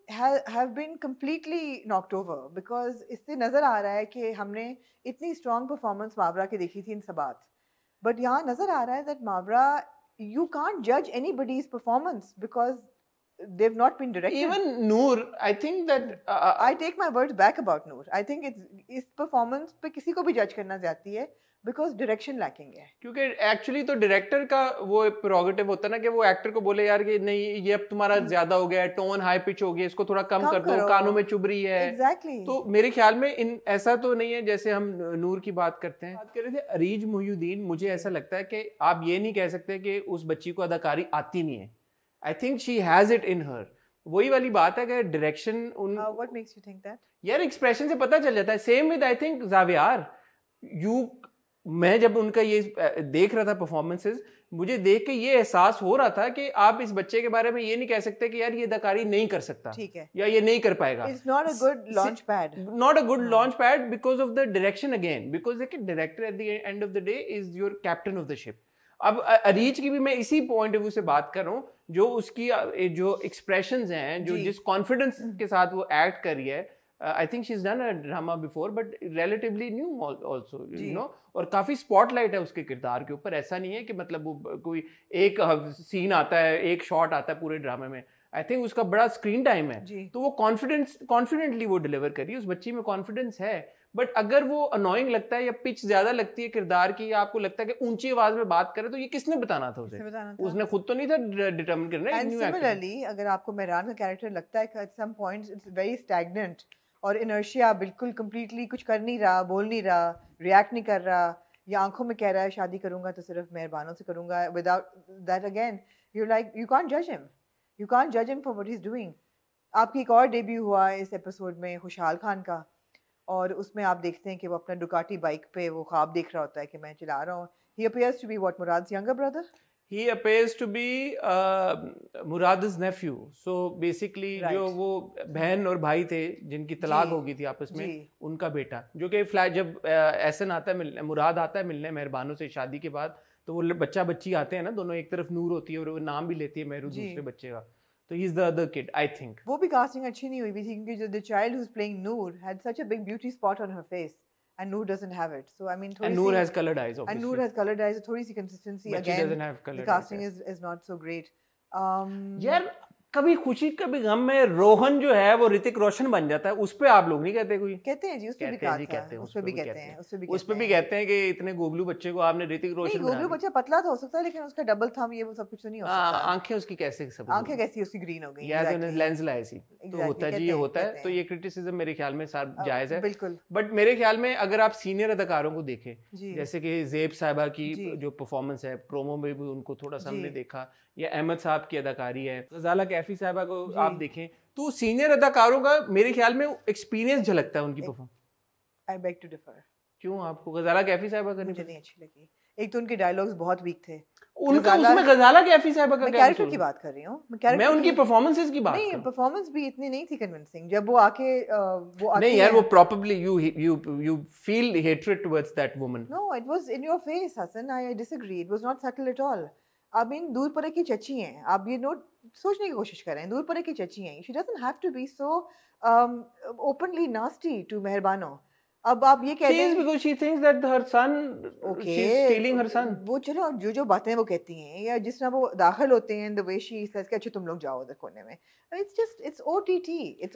have been completely knocked over because इससे नज़र आ रहा है कि हमने इतनी strong performance मावरा की देखी थी इन सबात. But यहाँ नज़र आ रहा है that मावरा, you can't judge anybody's performance because they've not been directed. Even Noor, I think that I take my words back about Noor. I think इस performance पे किसी को भी judge करना ज़्यादती है because direction lacking है. क्योंकि actually तो director का वो prerogative होता है ना कि वो actor को बोले यार कि नहीं ये अब तुम्हारा ज़्यादा हो गया है, tone high pitch हो गया, इसको थोड़ा कम कर दो, कानों में चुभ रही है. Exactly. तो मेरे ख्याल में ऐसा तो नहीं है जैसे हम नूर की बात करते हैं. बात कर रहे थे अरीज मोहिउद्दीन, मुझे ऐसा लगता है कि आप ये नहीं कह सकते कि उस बच्ची को अदाकारी आती नहीं है. I think she has it in her. वही वाली बात है कि डायरेक्शन उन what makes you think that? यार एक्सप्रेशन से पता चल जाता है. Same with I think Zaviyar. मैं जब उनका ये देख रहा था परफॉर्मेंसेस, मुझे देख के ये एहसास हो रहा था कि आप इस बच्चे के बारे में ये नहीं कह सकते कि यार ये अदाकारी नहीं कर सकता, ठीक है, या ये नहीं कर पाएगा. It's not a good launch pad. Not a good launch pad because of the direction again. Because the director at the end of the day is your captain of the ship. अब अरीज की भी मैं इसी point of view से बात कर रहा हूँ, जो उसकी जो एक्सप्रेशंस हैं, जो जिस कॉन्फिडेंस के साथ वो एक्ट कर रही है, I think she is done a drama before but relatively new also, you know, और काफी स्पॉटलाइट है उसके किरदार के ऊपर। ऐसा नहीं है कि मतलब वो कोई एक सीन आता है, एक शॉट आता है पूरे ड्रामे में। आई थिंक उसका बड़ा स्क्रीन टाइम है, तो वो कॉन्फिडेंटली वो डिलीवर करी, उस बच्ची में कॉन्फिडेंस है। बट अगर वो अनोइंग लगता है या पिच ज्यादा लगती है किरदार की, या आपको लगता है कि ऊंची आवाज में बात करे, तो ये किसने बताना था उसे? उसने खुद तो नहीं था डिटरमिन करना। एंड सिमिलरली अगर आपको मेहरान का कैरेक्टर लगता है कि at some points it's very stagnant और इनर्शिया, बिल्कुल कंप्लीटली कुछ कर नहीं रहा, बोल नहीं रहा, रिएक्ट नहीं कर रहा, या आंखों में कह रहा है शादी करूंगा तो सिर्फ मेहरबानों से करूंगा, without that again you like you can't जज हिम, यू कांट जज him for what he is doing. आपकी एक और डेब्यू हुआ इस एपिसोड में खुशहाल खान का, और उसमें आप देखते हैं कि वो अपना डुकाटी बाइक पे वो ख्वाब देख रहा होता है कि मैं चला रहा हूँ। He appears to be what, Murad's younger brother? He appears to be Murad's nephew. So basically right. जो वो बहन और भाई थे जिनकी तलाक हो गई थी आपस में, उनका बेटा, जो कि फ्लैट जब एहसन आता है मिलने, मुराद आता है मिलने मेहरबानों से शादी के बाद, तो वो बच्चा बच्ची आते हैं ना दोनों, एक तरफ नूर होती है और वो नाम भी लेती है मेहरू दूसरे बच्चे का, तो he is the other kid, I think. वो भी कास्टिंग अच्छी नहीं हुई थी क्योंकि जो the child who's playing Noor had such a big beauty spot on her face and Noor doesn't have it. So I mean, and Noor has colored eyes, obviously. And Noor has colored eyes. थोड़ी सी consistency but again. She doesn't have colored the casting eyes, is not so great. यार कभी खुशी कभी गम में रोहन जो है वो ऋतिक रोशन बन जाता है, उस पे आप लोग नहीं कहते? कोई कहते हैं जी, उस पे भी कहते हैं, उस पे भी कहते हैं, उस पे भी कहते हैं कि इतने गोबलू बच्चे को आपने ऋतिक रोशन बना दिया। गोबलू बच्चा पतला तो हो सकता है लेकिन उसका डबल थंब ये वो सब कुछ तो नहीं हो सकता। आंखें उसकी कैसे सब, आंखें कैसी उसकी ग्रीन हो गई, या तो लेंस लाए सी, तो होता है जी, ये होता है। तो ये क्रिटिसिज्म मेरे ख्याल में जायज है बिल्कुल, बट मेरे ख्याल में अगर आप सीनियर अदाकारों को देखें, जैसे कि ज़ेब साहिबा की जो परफॉर्मेंस है, प्रोमो में भी उनको थोड़ा सा हमने देखा, या अहमद साहब की अदाकारी है, गजाला कैफी साहिबा को आप देखें, तो सीनियर अदाकारों का मेरे ख्याल में एक्सपीरियंस झलकता है उनकी performance. I beg to differ. क्यों आपको गजाला कैफी साहिबा का मुझे नहीं अच्छी लगी? एक तो उनके डायलॉग्स बहुत वीक थे, उनका उसमें गजाला कैफी साहिबा का कैरेक्टर की बात कर रही हूँ मैं उनकी परफॉर्मेंसेस की बात नहीं, परफॉर्मेंस भी इतनी नहीं थी कन्विंसिंग। जब वो आके नहीं यार, वो probably you feel hatred towards that woman. No, it was in your face, Hassan. I disagree. It was not subtle at all. I mean, दूर परे की चची हैं, आप ये नोट सोचने की कोशिश करें, दूर परे की चची हैं, she doesn't have to be so openly nasty to मेहरबानो। अब आप ये कहते हैं because she thinks that her son, she's stealing her son. वो चलो जो बातें वो कहती हैं, या जिस तरह वो दाखिल होते हैं, the way she says कि अच्छा तुम लोग जाओ उधर कोने में, it's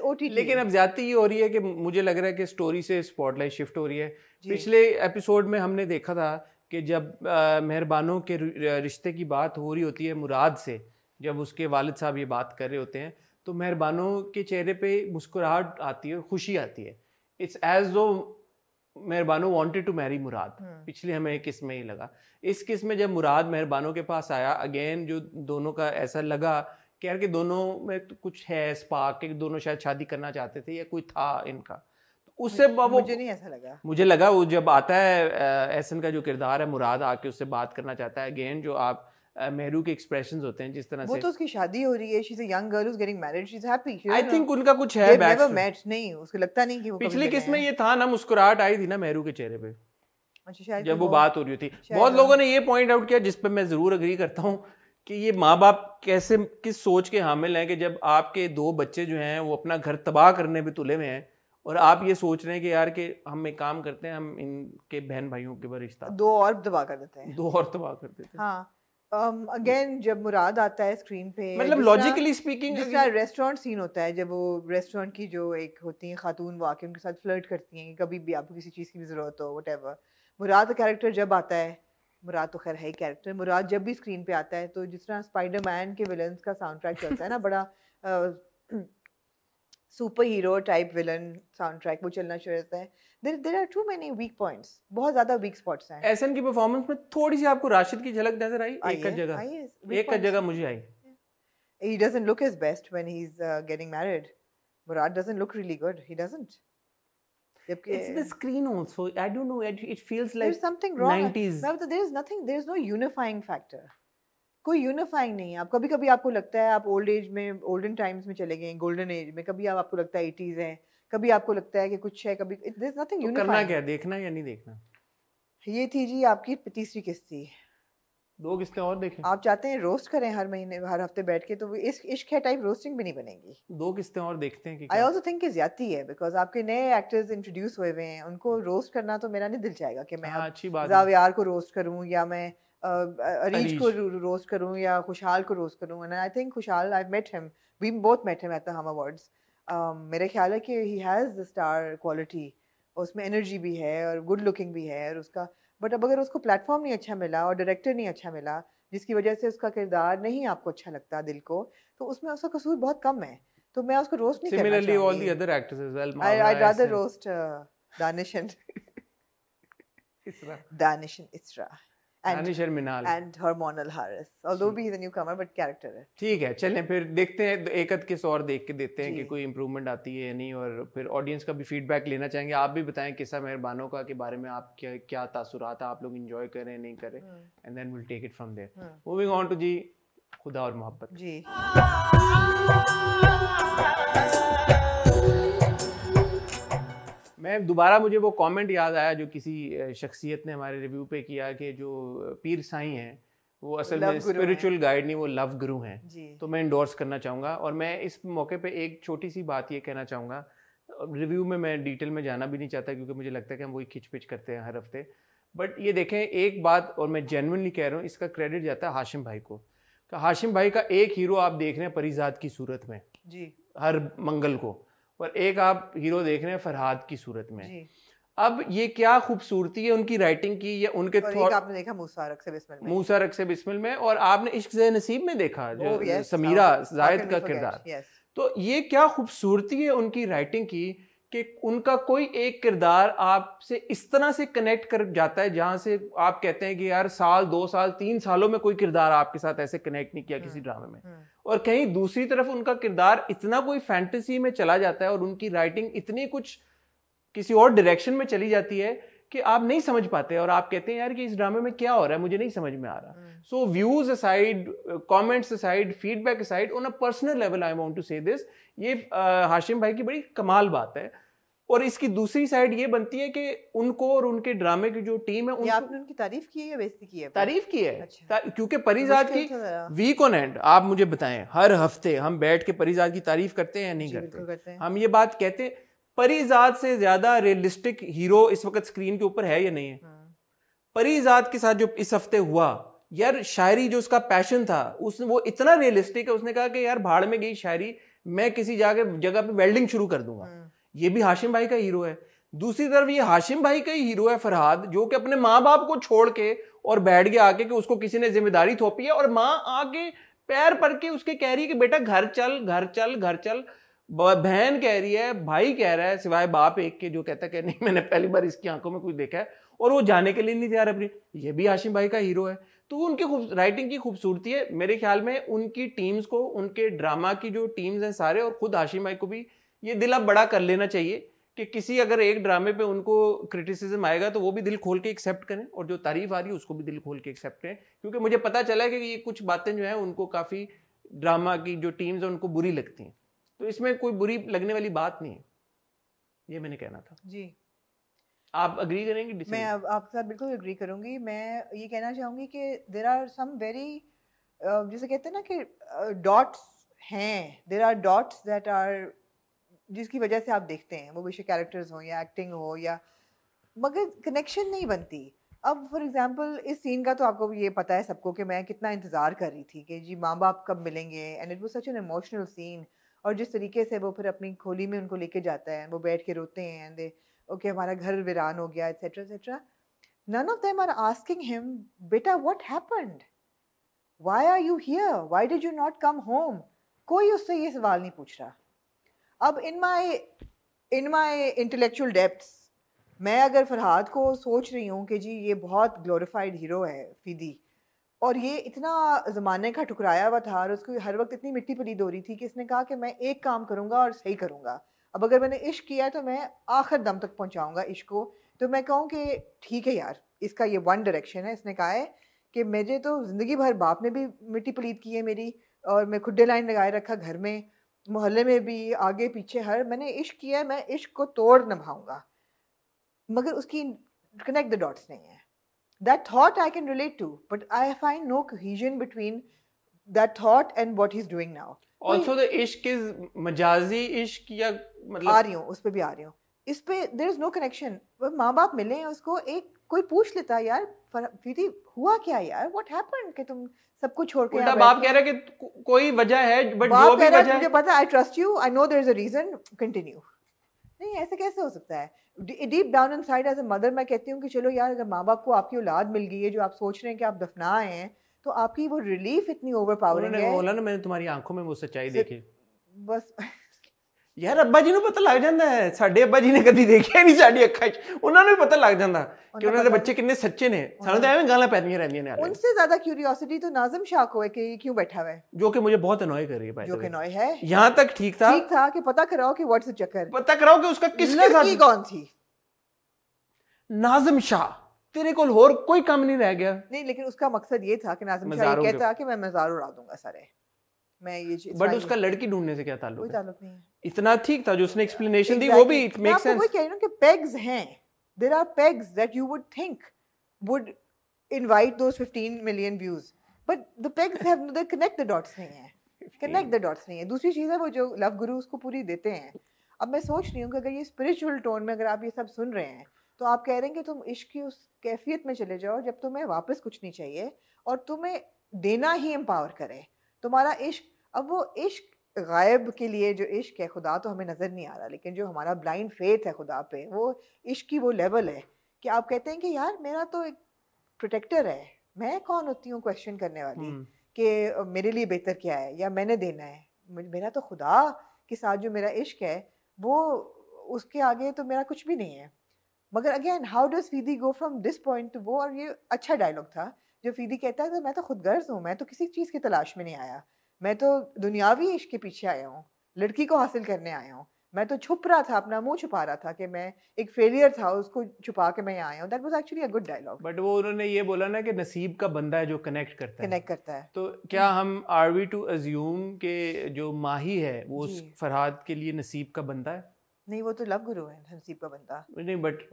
OTT। लेकिन अब ज्यादती ये हो रही है कि मुझे लग रहा है कि स्टोरी से स्पॉटलाइट शिफ्ट हो रही है। पिछले एपिसोड में हमने देखा था कि जब मेहरबानों के रिश्ते की बात हो रही होती है मुराद से, जब उसके वालिद साहब ये बात कर रहे होते हैं, तो मेहरबानों के चेहरे पे मुस्कुराहट आती है, खुशी आती है। इट्स एज दो मेहरबानों वांटेड टू मैरी मुराद। पिछले हमें एक किस्म में ही लगा, इस किस्म में जब मुराद मेहरबानों के पास आया, अगेन जो दोनों का ऐसा लगा कि यार कि दोनों में तो कुछ है स्पार्क, कि दोनों शायद शादी करना चाहते थे या कोई था इनका। उससे मुझे नहीं ऐसा लगा। मुझे लगा वो जब आता है एहसन का जो किरदार है, मुराद आके उससे बात करना चाहता है, अगेन जो आप मेहरू के एक्सप्रेशंस होते हैं जिस तरह वो से, तो उसकी शादी हो रही है, she is a young girl who is getting married, she is happy. I think उनका कुछ है बैक नेवर मेट, नहीं उसको लगता नहीं कि वो पिछली किस में ये था ना, मुस्कुराहट आई थी ना मेहरू के चेहरे पे, अच्छा शायद जब वो बात हो रही थी। बहुत लोगों ने ये पॉइंट आउट किया, जिस पे मैं जरूर अग्री करता हूँ, कि ये माँ बाप कैसे किस सोच के हामिल हैं कि जब आपके दो बच्चे जो हैं वो अपना घर तबाह करने पे तुले हुए हैं, और आप ये सोच रहे हैं कि यार कि हम एक काम करते हैं, हम इनके बहन भाइयों के रिश्ता दो और तबाह कर देते हैं, दो और तबाह कर देते हैं। हाँ अगेन जब मुराद आता है स्क्रीन पे, मतलब लॉजिकली स्पीकिंग, जिसका रेस्टोरेंट सीन होता है, जब वो रेस्टोरेंट की जो एक होती है खातून, वो आके उनके साथ फ्लर्ट करती हैं कि कभी भी आपको किसी चीज़ की भी ज़रूरत हो, व्हाटएवर। मुराद का कैरेक्टर जब आता है, मुराद तो खैर है ही कैरेक्टर, मुराद जब भी स्क्रीन पे आता है, तो जिस तरह स्पाइडरमैन के विलन्स का साउंड ट्रैक चलता है ना, बड़ा super hero type villain sound track, वो चलना शुरू होता है। There are too many weak points, बहुत ज़्यादा वीक स्पॉट्स हैं। एहसन की परफॉर्मेंस में थोड़ी सी आपको राशिद की झलक नजर आई? एक जगह मुझे आई। He doesn't look his best when he's getting married. Murad doesn't look really good. He doesn't. It's the screen also. I don't know. It feels like there's something wrong. 90s. There's nothing. There's no unifying factor. कोई unifying नहीं है। आप कभी कभी आपको लगता है आप ओल्ड एज में, ओल्डन टाइम्स में चले गए, गोल्डन एज में, कभी आपको लगता है 80s है, कभी आपको लगता है कि कुछ है, कभी there's nothing unifying। करना क्या, देखना या नहीं देखना? ये थी जी आपकी तीसरी किस्त थी। 2 किस्तें और देखें। आप चाहते हैं रोस्ट करें हर महीने हर हफ्ते बैठ के, तो इस इश्क है टाइप रोस्टिंग भी नहीं बनेगी। 2 किस्तें और देखते हैं कि आई क्या। ऑल्सो थिंक ज्यादती है, बिकॉज आपके नए एक्टर्स इंट्रोड्यूस हुए हुए हैं, उनको रोस्ट करना तो मेरा नहीं दिल चाहेगा कि मैं अब अच्छी बात है। जावियार को रोस्ट करूं या मैं अरीज को अरीज। रोस्ट करूं या खुशहाल को रोस्ट करूं। And I think Khushhal, I met him, we both met him at the Hum awards. मेरे ख्याल है कि he has the star quality, उसमें एनर्जी भी है और गुड लुकिंग भी है और उसका, बट अब अगर उसको प्लेटफॉर्म नहीं अच्छा मिला और डायरेक्टर नहीं अच्छा मिला जिसकी वजह से उसका किरदार नहीं आपको अच्छा लगता दिल को, तो उसमें उसका कसूर बहुत कम है, तो मैं उसको रोस्ट नहीं करना Similarly, all the चाहूंगी। other actors as well. I'd rather roast Danish and Isra. Danish and Isra Danish और मिनाल and Hormonal Harris, although he's a newcomer but character है। ठीक है, चलें फिर देखते हैं, एक आध किस और देख के देते हैं जी। कि कोई इम्प्रूवमेंट आती है या नहीं, और फिर ऑडियंस का भी फीडबैक लेना चाहेंगे। आप भी बताएं किस्सा मेहरबानों का के बारे में, आप क्या क्या तासुरात आप लोग एंजॉय करें नहीं करें, and then will take it from there. Moving on to जी खुदा और मोहब्बत जी। मैं दोबारा, मुझे वो कमेंट याद आया जो किसी शख्सियत ने हमारे रिव्यू पे किया कि जो पीर साईं हैं वो असल में स्पिरिचुअल गाइड नहीं, वो लव गुरु हैं। तो मैं इंडोर्स करना चाहूँगा, और मैं इस मौके पे एक छोटी सी बात ये कहना चाहूँगा। रिव्यू में मैं डिटेल में जाना भी नहीं चाहता क्योंकि मुझे लगता है कि हम वही खिचपिच करते हैं हर हफ्ते। बट ये देखें एक बात, और मैं जेन्युइनली कह रहा हूँ, इसका क्रेडिट जाता है हाशिम भाई को। हाशिम भाई का एक हीरो आप देख रहे हैं परिजात की सूरत में जी, हर मंगल को, और एक आप हीरो देख रहे हैं फरहाद की सूरत में जी। अब ये क्या खूबसूरती है उनकी राइटिंग की, या उनके थॉट। आपने देखा मूसा रख से बिस्मिल में, और आपने इश्क ज़े नसीब में देखा जो समीरा जायद का किरदार। तो ये क्या खूबसूरती है उनकी राइटिंग की कि उनका कोई एक किरदार आपसे इस तरह से कनेक्ट कर जाता है जहां से आप कहते हैं कि यार साल 2 साल 3 सालों में कोई किरदार आपके साथ ऐसे कनेक्ट नहीं किया किसी ड्रामे में। और कहीं दूसरी तरफ उनका किरदार इतना कोई फैंटेसी में चला जाता है और उनकी राइटिंग इतनी कुछ किसी और डायरेक्शन में चली जाती है कि आप नहीं समझ पाते, और आप कहते हैं यार कि इस ड्रामे में क्या हो रहा है, मुझे नहीं समझ में आ रहा। So views aside, comments aside, feedback aside, on a personal level I want to say this, ये हाशिम भाई की बड़ी कमाल बात है। और इसकी दूसरी साइड ये बनती है कि उनको और उनके ड्रामे की जो टीम है, आपने उनकी तारीफ की है या बेइज्जती की है? तारीफ की है। अच्छा। क्योंकि परिजात की वीक ऑन एंड, आप मुझे बताएं, हर हफ्ते हम बैठ के परिजात की तारीफ करते हैं या नहीं करते? हम ये बात कहते हैं परिजात से ज्यादा रियलिस्टिक हीरो इस वक्त स्क्रीन के ऊपर है या नहीं है? परिजात के साथ जो इस हफ्ते हुआ यार, शायरी जो उसका पैशन था, वो इतना रियलिस्टिक है। उसने कहा कि यार भाड़ में गई शायरी, मैं किसी जगह पे वेल्डिंग शुरू कर दूंगा। ये भी हाशिम भाई का हीरो है। दूसरी तरफ ये हाशिम भाई का ही हीरो है फरहाद, जो कि अपने माँ बाप को छोड़ के और बैठ गया आके कि उसको किसी ने जिम्मेदारी थोपी है, और माँ आके पैर पड़ के उसके कह रही है कि बेटा घर चल घर चल घर चल। बहन कह रही है, भाई कह रहा है, सिवाय बाप एक के जो कहता है नहीं मैंने पहली बार इसकी आंखों में कुछ देखा है, और वो जाने के लिए नहीं तैयार अपनी। ये भी हाशिम भाई का हीरो है। तो उनकी राइटिंग की खूबसूरती है मेरे ख्याल में। उनकी टीम्स को, उनके ड्रामा की जो टीम्स हैं सारे, और खुद हाशिम भाई को भी ये दिल अब बड़ा कर लेना चाहिए कि किसी अगर एक ड्रामे पे उनको क्रिटिसिज्म आएगा तो वो भी दिल खोल के एक्सेप्ट करें, और जो तारीफ आ रही है उसको भी दिल खोल के एक्सेप्ट करें। क्योंकि मुझे पता चला है कि ये कुछ बातें जो हैं उनको काफ़ी ड्रामा की जो टीम्स हैं उनको बुरी लगती हैं, तो इसमें कोई बुरी लगने वाली बात नहीं है। ये मैंने कहना था जी। आप अग्री करेंगे? मैं आपके साथ बिल्कुल अग्री करूंगी। मैं ये कहना चाहूंगी कि देयर आर सम वेरी, जैसे कहते हैं ना कि डॉट्स हैं, there are dots that are, जिसकी वजह से आप देखते हैं, वो बेशक कैरेक्टर्स हो या एक्टिंग हो, या मगर कनेक्शन नहीं बनती। अब फॉर एग्जांपल इस सीन का तो आपको ये पता है सबको कि मैं कितना इंतज़ार कर रही थी कि जी माँ बाप कब मिलेंगे, and it was such an emotional scene. और जिस तरीके से वो फिर अपनी खोली में उनको लेके जाता है, वो बैठ के रोते हैं, एंड दे ओके हमारा घर वीरान हो गया, etcetera etcetera. None of them are asking him, बेटा what happened, why are you here, why did you not come home. कोई उससे ये सवाल नहीं पूछ रहा। अब इन माई इंटेलेक्चुअल डेप्थ्स, मैं अगर फरहाद को सोच रही हूँ कि जी ये बहुत ग्लोरीफाइड हीरो है फीदी, और ये इतना ज़माने का ठुकराया हुआ था और उसको हर वक्त इतनी मिट्टी पलीद हो रही थी कि इसने कहा कि मैं एक काम करूँगा और सही करूँगा। अब अगर मैंने इश्क किया तो मैं आखिर दम तक पहुँचाऊँगा इश्क को। तो मैं कहूँ कि ठीक है यार, इसका ये वन डायरेक्शन है। इसने कहा है कि मुझे तो ज़िंदगी भर बाप ने भी मिट्टी पलीद की है मेरी, और मैं खुड्डे लाइन लगाए रखा घर में, मोहल्ले में भी, आगे पीछे, हर मैंने इश्क किया है, मैं इश्क को तोड़ निभाऊंगा। मगर उसकी कनेक्ट द डॉट्स नहीं है। That thought I can relate to, but I find no cohesion between that thought and what he's doing now. Also the इश्क is मजाजी इश्क या मतलब आ रही हूँ उस पे भी आ रही हूँ. इस पे there is no connection. माँ बाप मिले हैं उसको, एक कोई पूछ लेता यार प्रीति हुआ क्या यार, what happened कि तुम सब कुछ छोड़ के उल्टा बाप कह रहा है कि कोई वजह है, बट जो भी वजह है मुझे पता, I trust you, I know there is a reason, continue. नहीं, ऐसे कैसे हो सकता है? Deep down inside as a mother मैं कहती हूँ कि चलो यार, अगर माँ बाप को आपकी औलाद मिल गई है जो आप सोच रहे हैं कि आप दफना आए हैं, तो आपकी वो रिलीफ इतनी ओवरपावरिंग है. बोला ना मैंने तुम्हारी आंखों में वो सच्चाई देखी. बस यार अब्बा जी ਨੂੰ ਪਤਾ ਲੱਗ ਜਾਂਦਾ ਹੈ, ਸਾਡੇ ਅੱਬਾ ਜੀ ਨੇ ਕਦੀ ਦੇਖਿਆ ਨਹੀਂ ਸਾਡੀ ਅੱਖਾਂ 'ਚ, ਉਹਨਾਂ ਨੂੰ ਵੀ ਪਤਾ ਲੱਗ ਜਾਂਦਾ ਕਿ ਉਹਨਾਂ ਦੇ ਬੱਚੇ ਕਿੰਨੇ ਸੱਚੇ ਨੇ. ਸਾਨੂੰ ਤਾਂ ਐਵੇਂ ਗਾਲਾਂ ਪੈਂਦੀਆਂ ਰਹਿੰਦੀਆਂ ਨੇ. उनसे ज्यादा क्यूरियोसिटी तो नाज़िम शाह को है कि क्यों बैठा हुआ है, जो कि मुझे बहुत अनॉय कर रही है. जो कि अनॉय है. यहाँ तक ठीक था कि पता कराओ कि व्हाट्स द चक्कर, पता कराओ कि उसका किसके साथ कौन थी. नाज़िम शाह, तेरे को और कोई काम नहीं रह गया. नहीं, लेकिन उसका मकसद ये था कि नाज़िम शाह ये कहता कि मैं मज़ार उड़ा दूंगा सारे, मैं ये चीज. बट उसका लड़की ढूंढने से क्या ताल्लुक? कोई ताल्लुक नहीं है. इतना ठीक था जो उसने एक्सप्लेनेशन दी, वो भी इट मेक्स सेंस. मैं कह रही हूं कि pegs हैं, there are pegs that you would think would invite those 15 million views, but the pegs have the connect the dots नहीं है, connect the dots नहीं है. दूसरी चीज है वो जो लव गुरु उसको पूरी देते हैं. अब मैं सोच रही हूँ कि अगर ये स्पिरिचुअल टोन में अगर आप ये सब सुन रहे हैं, तो आप कह रहे हैं कि तुम इश्क की उस कैफियत में चले जाओ जब तुम्हें वापस कुछ नहीं चाहिए और तुम्हें देना ही एम्पावर करे तुम्हारा इश्क. अब वो इश्क गायब के लिए जो इश्क है, खुदा तो हमें नज़र नहीं आ रहा, लेकिन जो हमारा ब्लाइंड फेथ है खुदा पे, वो इश्क की वो लेवल है कि आप कहते हैं कि यार मेरा तो एक प्रोटेक्टर है, मैं कौन होती हूँ क्वेश्चन करने वाली कि मेरे लिए बेहतर क्या है या मैंने देना है. मेरा तो खुदा के साथ जो मेरा इश्क है वो, उसके आगे तो मेरा कुछ भी नहीं है. मगर अगेन हाउ डज फीदी go from this point to वो. और ये अच्छा डायलॉग था जो फीदी कहता है कि मैं तो खुदगर्ज हूँ, मैं तो किसी चीज़ की तलाश में नहीं आया, मैं तो दुनियावी इश्क के पीछे आया हूँ, लड़की को हासिल करने आया हूँ, मैं तो छुप रहा था, अपना मुंह छुपा रहा था कि मैं एक फेलियर था, उसको छुपा के मैं यहाँ आया हूँ. That was actually a good dialogue. But वो उन्होंने ये बोला ना कि नसीब का बंदा है जो कनेक्ट करता है. तो क्या हम आर वी टू अज्यूम के जो माही है वो उस फरहाद के लिए नसीब का बंदा है? नहीं, वो तो लव गुरु है, नसीब का बंदा नहीं. बट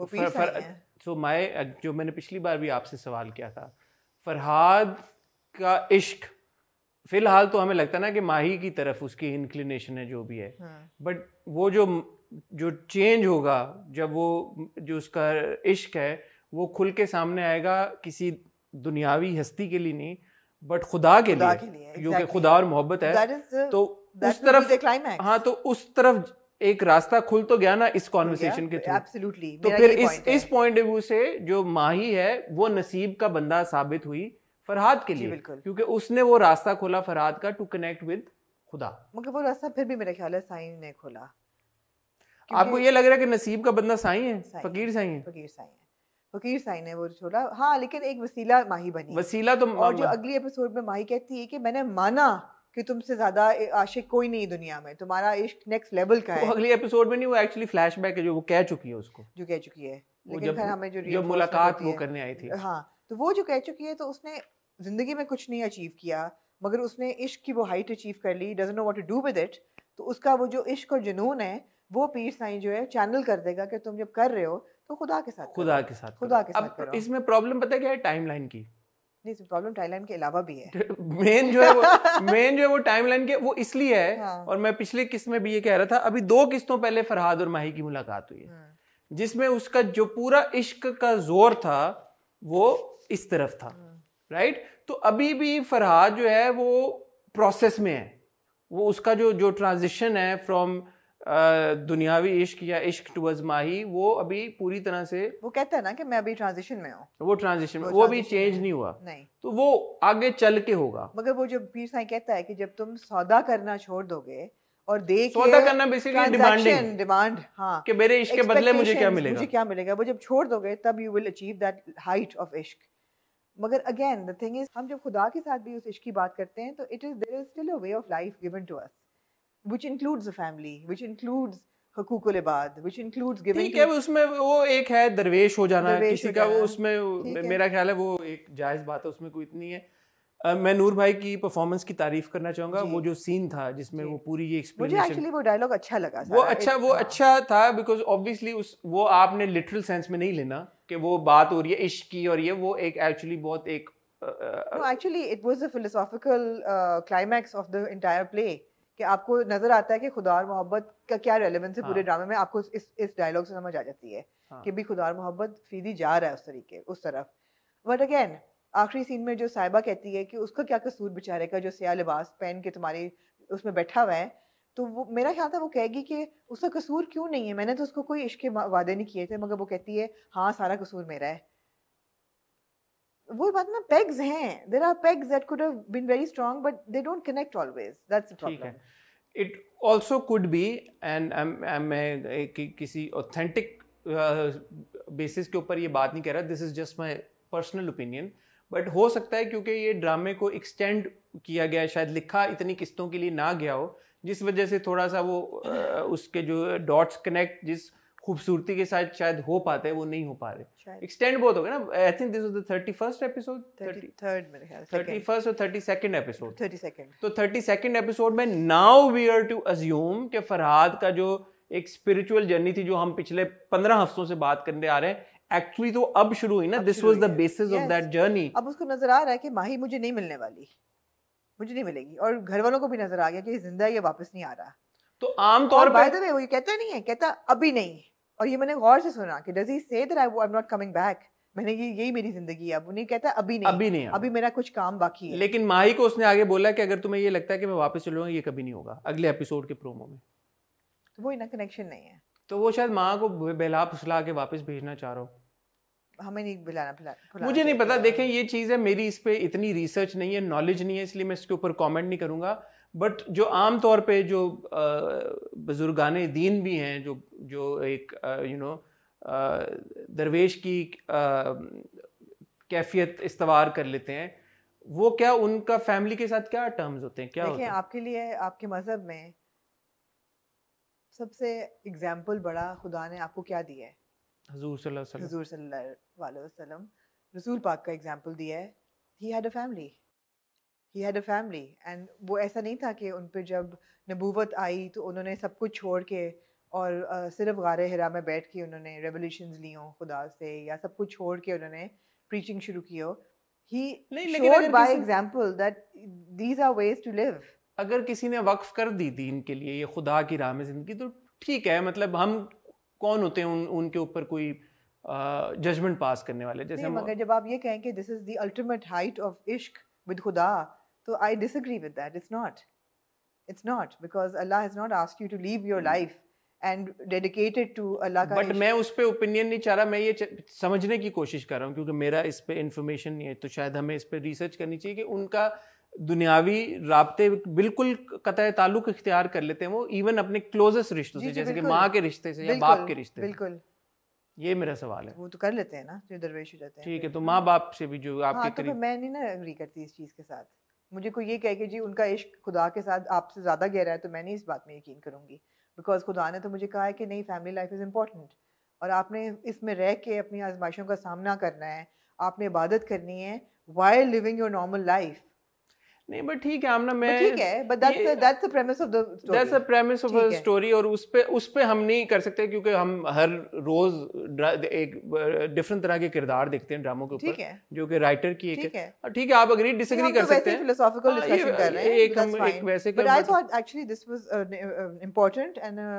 सो माय जो मैंने पिछली बार भी आपसे सवाल किया था, फरहाद का इश्क फिलहाल तो हमें लगता है ना कि माही की तरफ उसकी इंक्लिनेशन है जो भी है, बट वो जो चेंज होगा जब वो जो उसका इश्क है वो खुल के सामने आएगा किसी दुनियावी हस्ती के लिए नहीं, बट खुदा के लिए जो कि खुदा और मोहब्बत है. तो उस तरफ, हाँ, तो उस तरफ एक रास्ता खुल तो गया ना इस कॉन्वर्सेशन के थ्रू. एब्सोल्युटली. तो फिर इस पॉइंट ऑफ व्यू से जो माही है वो नसीब का बंदा साबित हुई फरहाद के लिए, क्योंकि उसने वो रास्ता खोला फरहाद का टू कनेक्ट विद खुदा. मगर वो रास्ता फिर भी मेरे ख्याल है साईं ने खोला. आपको ये लग रहा है कि नसीब का बंदा साईं है, फकीर साईं है? फकीर साईं ने वो छोड़ा, हाँ, लेकिन एक वसीला माही बनी. वसीला तो, और जो अगली एपिसोड में माही कहती है कि मैंने माना कि तुमसे ज्यादा आशिक कोई नहीं दुनिया में, तुम्हारा इश्क नेक्स्ट लेवल का है. वो अगली एपिसोड में नहीं, वो एक्चुअली फ्लैशबैक है जो वो कह चुकी है उसको, जो कह चुकी है. लेकिन फिर हमें जो मुलाकात वो करने आई थी, हाँ, तो वो जो कह चुकी है, तो उसने जिंदगी में कुछ नहीं अचीव किया, मगर उसने इश्क की वो हाइट अचीव कर ली, doesn't know what to do with it. तो उसका वो जो इश्क और जुनून है वो पीर साईं जो है चैनल कर देगा कि तुम जब कर रहे हो तो खुदा के साथ अब इसमें प्रॉब्लम पता है क्या है? टाइमलाइन की. नहीं, प्रॉब्लम टाइमलाइन के अलावा भी है. मेन जो है वो टाइमलाइन के, वो इसलिए है. हाँ. और मैं पिछले किस्त में भी ये कह रहा था, अभी 2 किस्तों पहले फरहाद और माही की मुलाकात हुई है, जिसमें उसका जो पूरा इश्क का जोर था वो इस तरफ था, राइट. तो अभी भी फरहाद जो है वो प्रोसेस में है, वो उसका जो ट्रांजिशन है फ्रॉम दुनियावी इश्क या इश्क टुवर्ड्स माही, वो अभी पूरी तरह से, वो कहता है ना कि मैं अभी ट्रांजिशन में हूँ, वो ट्रांजिशन में, वो अभी चेंज नहीं हुआ. नहीं, तो वो आगे चल के होगा. मगर वो जो पीर साईं कहता है कि जब तुम सौदा करना छोड़ दोगे और देख सौदा करना बेसिकली डिमांड, हाँ, कि मेरे इश्क के बदले मुझे क्या मिलेगा, वो जब छोड़ दोगे तब you will achieve that height of इश्क. मगर अगेन द थिंग इज, हम जब खुदा के साथ भी उस इश्क की बात करते हैं तो it is there is still a way of life given to us which includes a family, which includes हुकूकुल इबाद, which includes giving. ठीक है, उसमें वो एक है दरवेश हो जाना किसी का, वो उसमें मेरा ख्याल है वो एक जायज़ बात है, उसमें कोई इतनी है. मैं नूर भाई की परफॉर्मेंस की तारीफ करना चाहूंगा। वो जो सीन था जिसमें वो पूरी ये एक्सप्लेनेशन, मुझे एक्चुअली वो डायलॉग अच्छा लगा, वो अच्छा था बिकॉज ऑब्वियसली वो आपने लिटरल सेंस में नहीं लेना कि वो बात हो रही है इश्क की, और ये वो एक एक्चुअली बहुत एक no actually it was a philosophical climax of the entire play कि आपको नजर आता है कि खुदा और मोहब्बत का क्या रेलेवेंस है पूरे ड्रामे में, आपको इस डायलॉग से समझ आ जाती है कि भी खुदा और मोहब्बत फीदी जा रहा है उस तरीके उस तरफ। बट अगेन आखिरी सीन में जो साहिबा कहती है कि उसका क्या कसूर बेचारे का जो सियाह लिबास पहन के तुम्हारी उसमें बैठा हुआ है, तो वो मेरा ख्याल था वो कहेगी कि उसका कसूर क्यों नहीं है, मैंने तो उसको कोई इश्क के वादे नहीं किए थे, मगर वो कहती है हाँ सारा कसूर मेरा है। वो बात ना पेग्स हैं, there are pegs that could have been very strong but they don't connect always, that's the problem. It also could be and मैं किसी ऑथेंटिक बेसिस के ऊपर ये बात नहीं कह रहा, this is just my personal opinion, but हो सकता है क्योंकि ये ड्रामे को एक्सटेंड किया गया, शायद लिखा इतनी किस्तों के लिए ना गया हो, जिस वजह से थोड़ा सा वो उसके जो डॉट्स कनेक्ट जिस खूबसूरती के साथ शायद हो पाते हैं वो नहीं हो पा रहे, एक्सटेंड बहुत हो गया ना। I think this was the 31st episode, 33rd मेरे ख्याल 31st और 32nd एपिसोड, 32nd। तो 32nd एपिसोड में now we are to assume कि फरहाद का जो एक स्पिरिचुअल जर्नी थी जो हम पिछले 15 हफ्तों से बात करने आ रहे हैं, एक्चुअली तो अब शुरू हुई ना, this was the basis of that journey. अब उसको नजर आ रहा है कि माही मुझे नहीं मिलने वाली, मुझे नहीं मिलेगी, और घर वालों को भी नजर आ गया कि जिंदा ये वापस नहीं आ रहा। तो आम तौर पे बाय द वे वो ये कहता नहीं है, कहता अभी नहीं, और ये मैंने गौर से सुना कि does he say that I am not coming back, मैंने यही मेरी जिंदगी है, अब नहीं कहता अभी नहीं, अभी मेरा कुछ काम बाकी है। लेकिन माही को उसने आगे बोला कि अगर तुम्हें ये लगता है कि मैं वापस चलूंगा, ये कभी नहीं होगा, अगले एपिसोड के प्रोमो में। तो वो इतना कनेक्शन नहीं है, तो वो शायद माँ को बहला फुसला के वापस भेजना चाह रहा हो, हमें नहीं बुलाना मुझे नहीं पता। देखें ये चीज़ है, मेरी इस पे इतनी रिसर्च नहीं है, नॉलेज नहीं है, इसलिए मैं इसके ऊपर कमेंट नहीं करूंगा। बट जो आम तौर पे जो बुजुर्गाने दीन भी हैं, जो एक दरवेश की कैफियत इस्तवार कर लेते हैं, वो क्या उनका फैमिली के साथ क्या टर्म्स होते हैं, क्या होते हैं? आपके लिए आपके मजहब में सबसे एग्जाम्पल बड़ा खुदा ने आपको क्या दिया है? हुजूर सल्लल्लाहु अलैहि वसल्लम, रसूल पाक का एग्जाम्पल दिया है। He had a family and वो ऐसा नहीं था कि उन पे जब नबूवत आई तो उन्होंने सब कुछ छोड़ के और सिर्फ गारे हिरा में बैठ के उन्होंने रेवोल्यूशंस ली हो खुदा से, या सब कुछ छोड़ के उन्होंने प्रीचिंग शुरू की हो। He showed by example that these are ways to live. अगर किसी ने वक्फ कर दी दीन के लिए, ये खुदा की राह में जिंदगी, तो ठीक है, मतलब हम कौन होते हैं उनके ऊपर कोई जजमेंट पास करने वाले? जैसे मगर जब आप ये कहें कि this is the ultimate height of ishq with Khuda, तो I disagree with that. It's not because Allah has not asked you to leave your life and dedicated to Allah का। बट मैं उस पे ओपिनियन नहीं चाह रहा, मैं ये समझने की कोशिश कर रहा हूँ, क्योंकि मेरा इस पे इन्फॉर्मेशन नहीं है, तो शायद हमें इस पे रिसर्च करनी चाहिए कि उनका दुनियावी राब्ते बिल्कुल कतई ताल्लुक इख्तियार कर लेते हैं वो, इवन अपने क्लोजेस्ट रिश्तों से, जैसे कि माँ के रिश्ते से या बाप के रिश्ते से। बिल्कुल, ये मेरा सवाल है। वो तो कर लेते हैं ना जो दरवेश हो जाते हैं। ठीक है, तो माँ बाप से भी जो आपके तो फिर मैं नहीं ना एग्री करती इस चीज़ के साथ। मुझे कोई ये कहे कि जी उनका इश्क खुदा के साथ आपसे ज़्यादा गहरा है, तो मैं नहीं इस बात में यकीन करूँगी, बिकॉज खुदा ने तो मुझे कहा है कि नहीं, फैमिली लाइफ इज़ इम्पॉर्टेंट, और आपने इसमें रह के अपनी आजमाइशों का सामना करना है, आपने इबादत करनी है while living your normal life। नहीं बट ठीक है आमना, मैं ठीक है, but that's the premise of the story। That's the premise of a story, और उस पे हम नहीं कर सकते, क्योंकि हम हर रोज एक डिफरेंट तरह के किरदार देखते हैं ड्रामों के ऊपर, जो कि राइटर की एक है। ठीक है, आप अग्री डिसएग्री कर सकते हैं, फिलोसॉफिकल डिस्कशन कर रहे हैं, एक वैसे but I thought actually this was important and a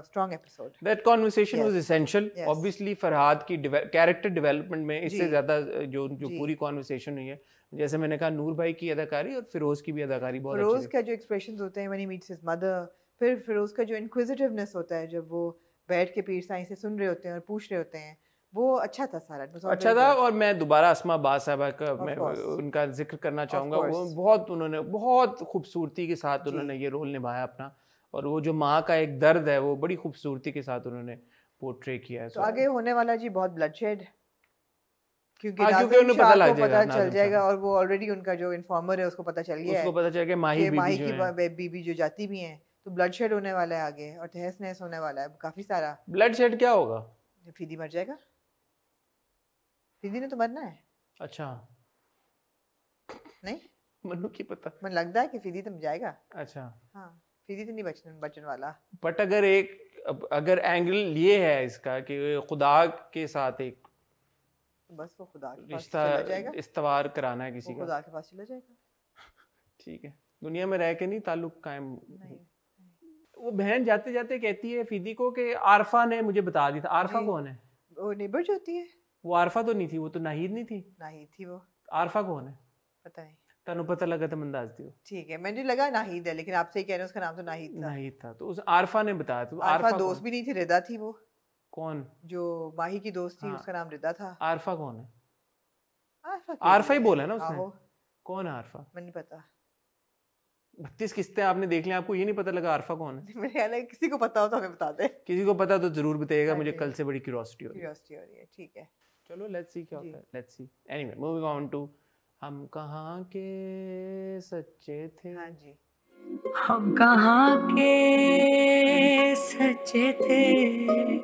strong episode। That conversation was essential। Obviously Farhad की कैरेक्टर डेवलपमेंट में इससे ज्यादा जो पूरी कॉन्वर्सेशन हुई है, जैसे मैंने कहा नूर भाई की अदाकारी और फिरोज की भी अदाकारी बहुत अच्छी है। फिरोज का जो एक्सप्रेशंस होते हैं when he meets his mother, फिर फिरोज का जो इंक्विजिटिवनेस होता है जब वो बैठ के पीर साईं से सुन रहे होते हैं और पूछ रहे होते हैं, वो अच्छा था सारा, अच्छा था। और मैं दोबारा अस्मा बाद साहबा का मैं उनका जिक्र करना चाहूँगा, वो बहुत उन्होंने बहुत खूबसूरती के साथ उन्होंने ये रोल निभाया अपना, और वो जो माँ का एक दर्द है वो बड़ी खूबसूरती के साथ उन्होंने पोर्ट्रे किया है। तो आगे होने वाला जी बहुत ब्लडशेड, क्योंकि उन्हें पता चल जाएगा, और वो ऑलरेडी उनका जो इन्फॉर्मर है उसको पता चल गया है, उसको पता चल गया माही की बीबी जो जाती भी हैं, तो ब्लडशेड होने वाला है आगे, और तहस नहस होने वाला है काफी सारा। ब्लडशेड क्या होगा? फीदी मर जाएगा, फीदी ने तो मरना है। अच्छा, नहीं मनु की पता। मन लगता है कि फीदी तो जाएगा। अच्छा हाँ, फीदी तो नहीं बचने वाला। बट अगर एंगल ये है इसका कि खुदा के साथ एक तो बस वो खुदा के पास रिश्ता चला जाएगा, इस्तवार कराना है किसी वो का, खुदा के पास चला जाएगा। ठीक है, दुनिया में रह के नहीं ताल्लुक कायम। नहीं। वो बहन जाते जाते कहती है फीदी को कि आरफा ने मुझे बता दिया था। आरफा कौन है? वो नेबर जो होती है। वो आरफा तो नहीं थी, वो तो नाहिद नहीं थी। नाहिद थी वो। आरफा कौन है? पता नहीं। तनु पता लगा तो मंदाज दियो। ठीक है, मैंने लगा नाहिद है, लेकिन आप सही कह रहे हैं, उसका नाम तो नाहिद था। नाहिद था, तो उस आरफा ने बताया। तो आरफा दोस्त भी नहीं थी, रिदा थी वो। कौन? जो माही की दोस्त थी, हाँ। उसका नाम रिदा था। आरफा कौन है? आरफा ही बोला ना उसने। कौन है आरफा? मुझे नहीं पता। 32 किस्तें आपने देख लिया, आपको ये नहीं पता लगा आरफा कौन है? मेरे ख्याल है किसी को पता हो तो हमें बता दे। किसी को पता तो जरूर बताइएगा, मुझे Okay. कल से बड़ी क्यूरियोसिटी हो रही है। ठीक है, चलो लेट्स सी क्या होता है, let's see. Anyway moving on to Hum Kahan Ke Sachay थे। हाँ जी, हम कहाँ के सच्चे थे।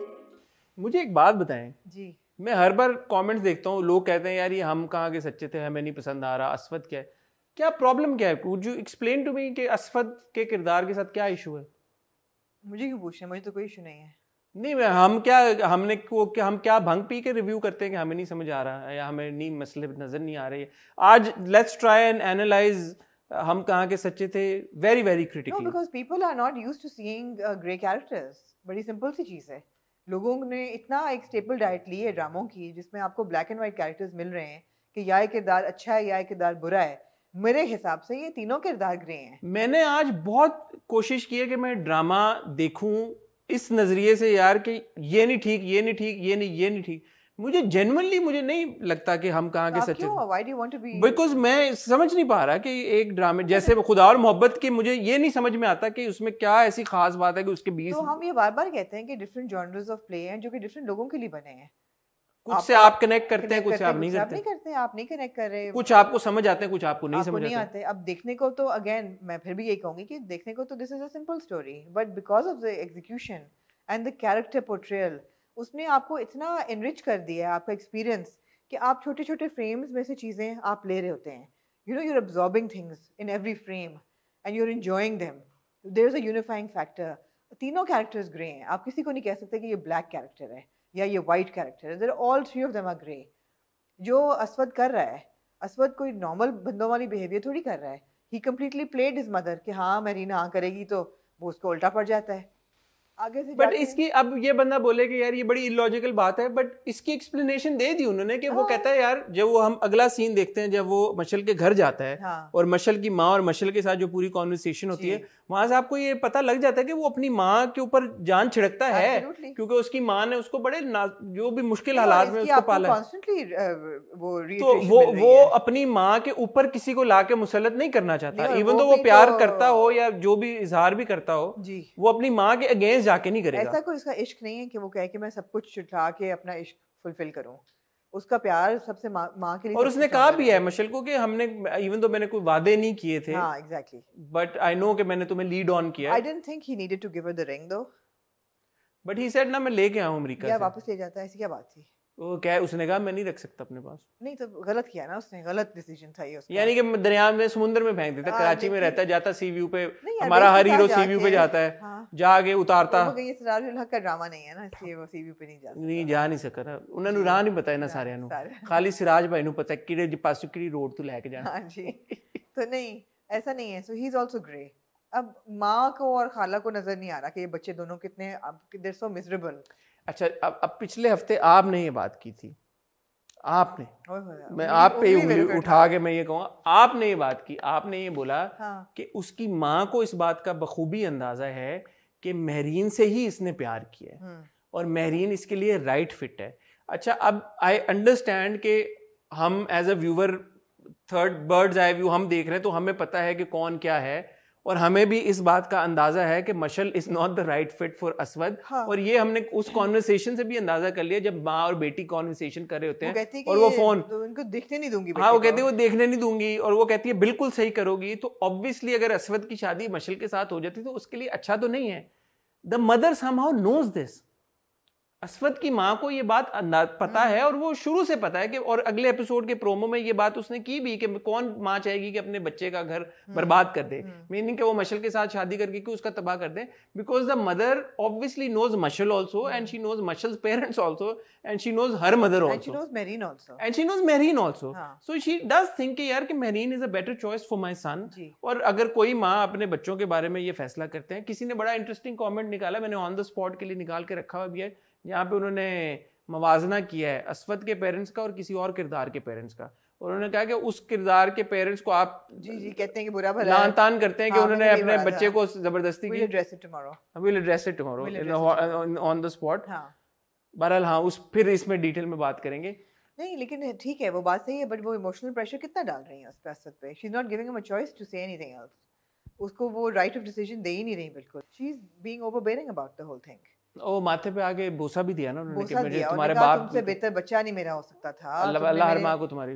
मुझे एक बात बताएं जी। मैं हर बार कमेंट्स देखता हूँ, लोग कहते हैं यार ये हम कहाँ के सच्चे थे, हमें नहीं पसंद आ रहा, अस्वद क्या है, क्या प्रॉब्लम क्या है? Would you explain to me कि अस्वद के किरदार के साथ क्या इशू है? मुझे क्यों पूछना, मुझे तो कोई इशू नहीं है। नहीं हम क्या भंग पी के रिव्यू करते हैं कि हमें नहीं समझ आ रहा है या हमें नहीं मसले नजर नहीं आ रहे। आज लेट्स ट्राई एंड एनालाइज हम Kahan Ke Sachay Thay very very critically. No, because people are not used to seeing grey characters. बड़ी सिंपल सी चीज़ है, लोगों ने इतना एक स्टेपल डाइट ली है ड्रामों की जिसमें आपको ब्लैक एंड वाइट कैरेक्टर्स मिल रहे हैं कि या ये किरदार अच्छा है या ये किरदार बुरा है। मेरे हिसाब से ये तीनों किरदार ग्रे हैं। मैंने आज बहुत कोशिश की है कि मैं ड्रामा देखूं इस नजरिए से यार कि ये नहीं ठीक, ये नहीं ठीक, ये नहीं ठीक। मुझे जेन्युइनली मुझे नहीं लगता कि हम कहाँ के सच्चे थे, बिकॉज मैं समझ नहीं पा रहा कि एक ड्रामे जैसे खुदा और मोहब्बत के, मुझे ये नहीं समझ में आता कि उसमें क्या ऐसी खास बात है कि उसके बीच। तो हम ये बार बार कहते हैं कि डिफरेंट जॉनर्स ऑफ प्ले हैं जो कि डिफरेंट लोगों के लिए बने हैं। कुछ से आप कनेक्ट करते हैं, कुछ से आप नहीं करते। आप नहीं कनेक्ट कर रहे, कुछ आपको समझ आते हैं, कुछ आपको नहीं समझ आते। अब देखने को तो अगेन मैं फिर भी यही कहूंगी कि देखने को तो this is a simple story, but because of the execution and the character portrayal, उसने आपको इतना एनरिच कर दिया है आपका एक्सपीरियंस कि आप छोटे छोटे फ्रेम्स में से चीज़ें आप ले रहे होते हैं। You know, you are absorbing things in every frame and you are enjoying them. There is a unifying factor. तीनों कैरेक्टर्स ग्रे हैं, आप किसी को नहीं कह सकते कि ये ब्लैक कैरेक्टर है या ये वाइट कैरेक्टर है। They're all three of them are grey. जो अस्वद कर रहा है, अस्वद कोई नॉर्मल बंदों वाली बिहेवियर थोड़ी कर रहा है। ही कम्प्लीटली प्लेड हिज मदर कि हाँ मेरीना हाँ करेगी तो वो उसको उल्टा पड़ जाता है आगे से। बट इसकी अब ये बंदा बोले कि यार ये बड़ी इलॉजिकल बात है, बट इसकी एक्सप्लेनेशन दे दी उन्होंने कि वो कहता है यार जब वो हम अगला सीन देखते हैं जब वो मशल के घर जाता है, हाँ। और मशल की माँ और मशल के साथ जो पूरी कॉन्वर्सेशन होती है, वहां से आपको ये पता लग जाता है कि वो अपनी माँ के ऊपर जान छिड़कता है, क्योंकि उसकी माँ ने उसको बड़े जो भी मुश्किल हालात में उसको पाला है। तो वो अपनी माँ के ऊपर किसी को लाके मुसल्लत नहीं करना चाहता, इवन तो वो प्यार करता हो या जो भी इजहार भी करता हो, वो अपनी माँ के अगेंस्ट जाके नहीं करेगा। ऐसा कोई इसका इश्क नहीं है कि वो कहे कि मैं सब कुछ छुटा के अपना इश्क फुलफिल करूं। उसका प्यार सबसे माँ के लिए। और उसने कहा भी है मशल को कि हमने इवन तो मैंने कोई वादे नहीं किए थे, हाँ एग्जैक्टली, बट आई नो कि मैंने तुम्हें लीड ऑन किया। I didn't think he needed to give her the ring though, but he said ना मैं लेके आऊं अमेरिका से। या वापस ले जाता है, ऐसी क्या बात थी? वो क्या है, उसने कहा मैं नहीं रख सकता अपने पास। नहीं तो गलत किया ना उसने, गलत डिसीजन था ये उसका। यानी कि दरिया में समुद्र में फेंक देता। कराची में रहता है, जाता सी व्यू पे, हमारा हर हीरो सी व्यू पे जाता है, जाके उतारता। ये सिराजुल हक का ड्रामा नहीं है ना, इसलिए वो सी व्यू पे नहीं जा नहीं सका ना। उन्होंने राह नहीं बताया ना सारे नु, खाली सिराज भाई नु पता किड़े पासों किड़ी रोड तो लेके जाना। हां जी, तो नहीं ऐसा नहीं है। सो ही इज आल्सो ग्रे। अब माँ को और खाला को नजर नहीं आ रहा कि ये बच्चे दोनों कितने अब देयर सो मिजरेबल। अच्छा, अब पिछले हफ्ते आपने ये बात की थी, आपने, मैं आप पे उंगली उठा के मैं ये कहूँगा, आपने ये बात की, आपने ये बोला कि उसकी माँ को इस बात का बखूबी अंदाजा है कि महरीन से ही इसने प्यार किया है और महरीन इसके लिए राइट फिट है। अच्छा, अब आई अंडरस्टैंड कि हम as a viewer third bird's eye view हम देख रहे हैं तो हमें पता है कि कौन क्या है, और हमें भी इस बात का अंदाजा है कि Mashal is not the right fit for Aswad. और ये हमने उस कॉन्वर्सेशन से भी अंदाजा कर लिया जब माँ और बेटी कॉन्वर्सेशन कर रहे होते हैं और वो फोन तो उनको देखने नहीं दूंगी। हाँ, वो कहती है वो देखने नहीं दूंगी, और वो कहती है बिल्कुल सही करोगी। तो ऑब्वियसली अगर अस्वद की शादी मशल के साथ हो जाती तो उसके लिए अच्छा तो नहीं है। The mother somehow knows this. Asfad की माँ को ये बात पता है और वो शुरू से पता है कि, और अगले एपिसोड के प्रोमो में ये बात उसने की भी कि कौन माँ चाहेगी कि अपने बच्चे का घर बर्बाद कर दे, मीनिंग कि वो मशल के साथ शादी करके कि उसका तबाह कर दे, because the mother obviously knows Mashal also and she knows Mashal's parents also and she knows her mother also and she knows Mehreen also, so she does think यार कि Mehreen is a better choice for my son. और अगर कोई माँ अपने बच्चों के बारे में ये फैसला करते हैं, किसी ने बड़ा इंटरेस्टिंग कॉमेंट निकाला, मैंने ऑन द स्पॉट के लिए निकाल के रखा हुआ भी है, यहाँ पे उन्होंने मवाजना किया है असफद के पेरेंट्स का और किसी और किरदार के पेरेंट्स का, और उन्होंने कहा कि उस किरदार के पेरेंट्स को आप जी कहते हैं कि बुरा भला लान तान करते हैं कि उन्होंने अपने बच्चे को जबरदस्ती की। We'll address it tomorrow on the spot। बहरहाल हाँ, उस फिर इसमें डिटेल में बात करेंगे। नहीं लेकिन ठीक है, वो बात सही है, बट वो इमोशनल प्रेशर कितना डाल रही है उस पे असद पे। She is not giving him a choice to say anything else, उसको वो राइट ऑफ डिसीजन दे ही नहीं रही बिल्कुल। She is being overbearing about the whole thing. ओ माथे पे आके बोसा भी दिया ना उन्होंने कि मुझे तुम्हारे बाप तुमसे बेहतर बच्चा नहीं मेरा हो सकता था। अल्लाह हर माँ को तुम्हारी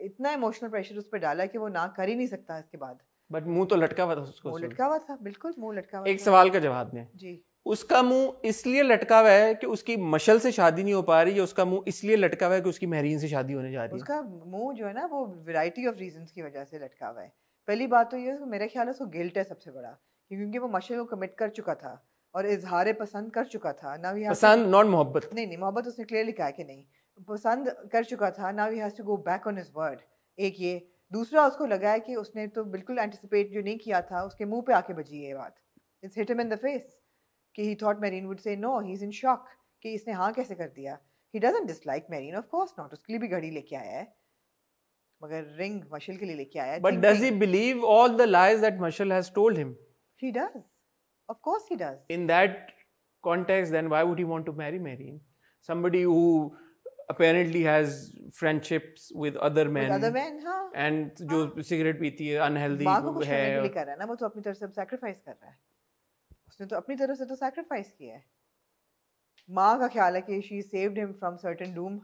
इतना इमोशनल प्रेशर उस पे डाला कि वो ना कर ही नहीं सकता इसके बाद। बट मुंह तो लटका हुआ था उसको, मुंह लटका हुआ था, बिल्कुल मुंह लटका हुआ। एक सवाल का जवाब दें जी। उसका मुंह इसलिए लटका हुआ है कि उसकी मशल से शादी नहीं हो पा रही, या उसका मुंह इसलिए लटका हुआ है कि उसकी मेहरीन से शादी होने जा रही है? उसका मुंह जो है ना वो वैरायटी ऑफ रीजंस की वजह से लटका हुआ है। पहली बात तो ये है, मेरा ख्याल है उसको गिल्ट है सबसे बड़ा, क्योंकि वो मशल को कमिट कर चुका था और इजहार पसंद कर चुका था ना। पसंद नॉट मोहब्बत, नहीं मोहब्बत उसने क्लियरली कहा कि नहीं, पसंद कर चुका था। Now he has to go back on his word. एक ये, दूसरा उसको लगा है कि उसने तो बिल्कुल एंटिसिपेट जो नहीं किया था, उसके मुंह पे आके बजी ये बात। It's hit him in the face कि he thought Mehreen would say no, he is in shock कि इसने हाँ कैसे कर दिया। He doesn't dislike Mehreen, of course not, उसके लिए भी घड़ी लेके आया है, मगर रिंग मशल के लिए लेके आया है। But does he believe all the lies that Mashal has told him? He does. Of course he does. In that context, then why would he want to marry Marine? Somebody who apparently has friendships with other men. With other men, हाँ. And जो cigarette पीती है, unhealthy माँ को खुश करने के लिए कर रहा है ना, वो तो अपनी तरफ से सैक्रिफाइस कर रहा है। उसने तो अपनी तरफ से तो सैक्रिफाइस किया है। माँ का ख्याल है कि she saved him from certain doom.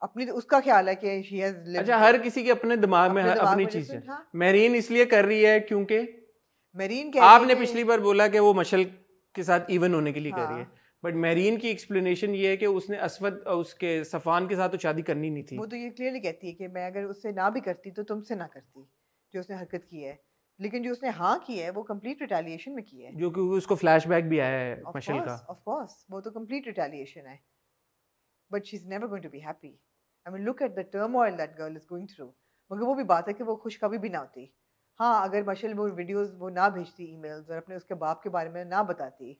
अपनी उसका ख्याल है कि she has lived. अच्छा, हर किसी के अपने दिमाग में अपनी चीज है। मेरीन इसलिए कर रही है क्योंकि मेरीन आपने पिछली बार बोला कि वो मशल के साथ इवन होने के लिए कर रही है, बट मेरीन की एक्सप्लेनेशन ये है कि उसने असवद उसके सफान के साथ तो शादी करनी नहीं थी। वो तो ये क्लियरली कहती है कि मैं अगर उससे ना भी करती तो तुमसे ना करती, जो उसने हरकत की है। लेकिन जो उसने हाँ की है वो कंप्लीट रिटेलिएशन में की है, जो कि उसको फ्लैशबैक भी आया है मशल का। ऑफ कोर्स वो तो कंप्लीट रिटेलिएशन है, but she is never going to be happy. I mean look at the turmoil that girl is going through. मगर वो भी बात है कि वो खुश कभी भी ना होती। हाँ, अगर मशल वो वीडियोस वो ना भेजती ईमेल्स और अपने उसके बाप के बारे में ना बताती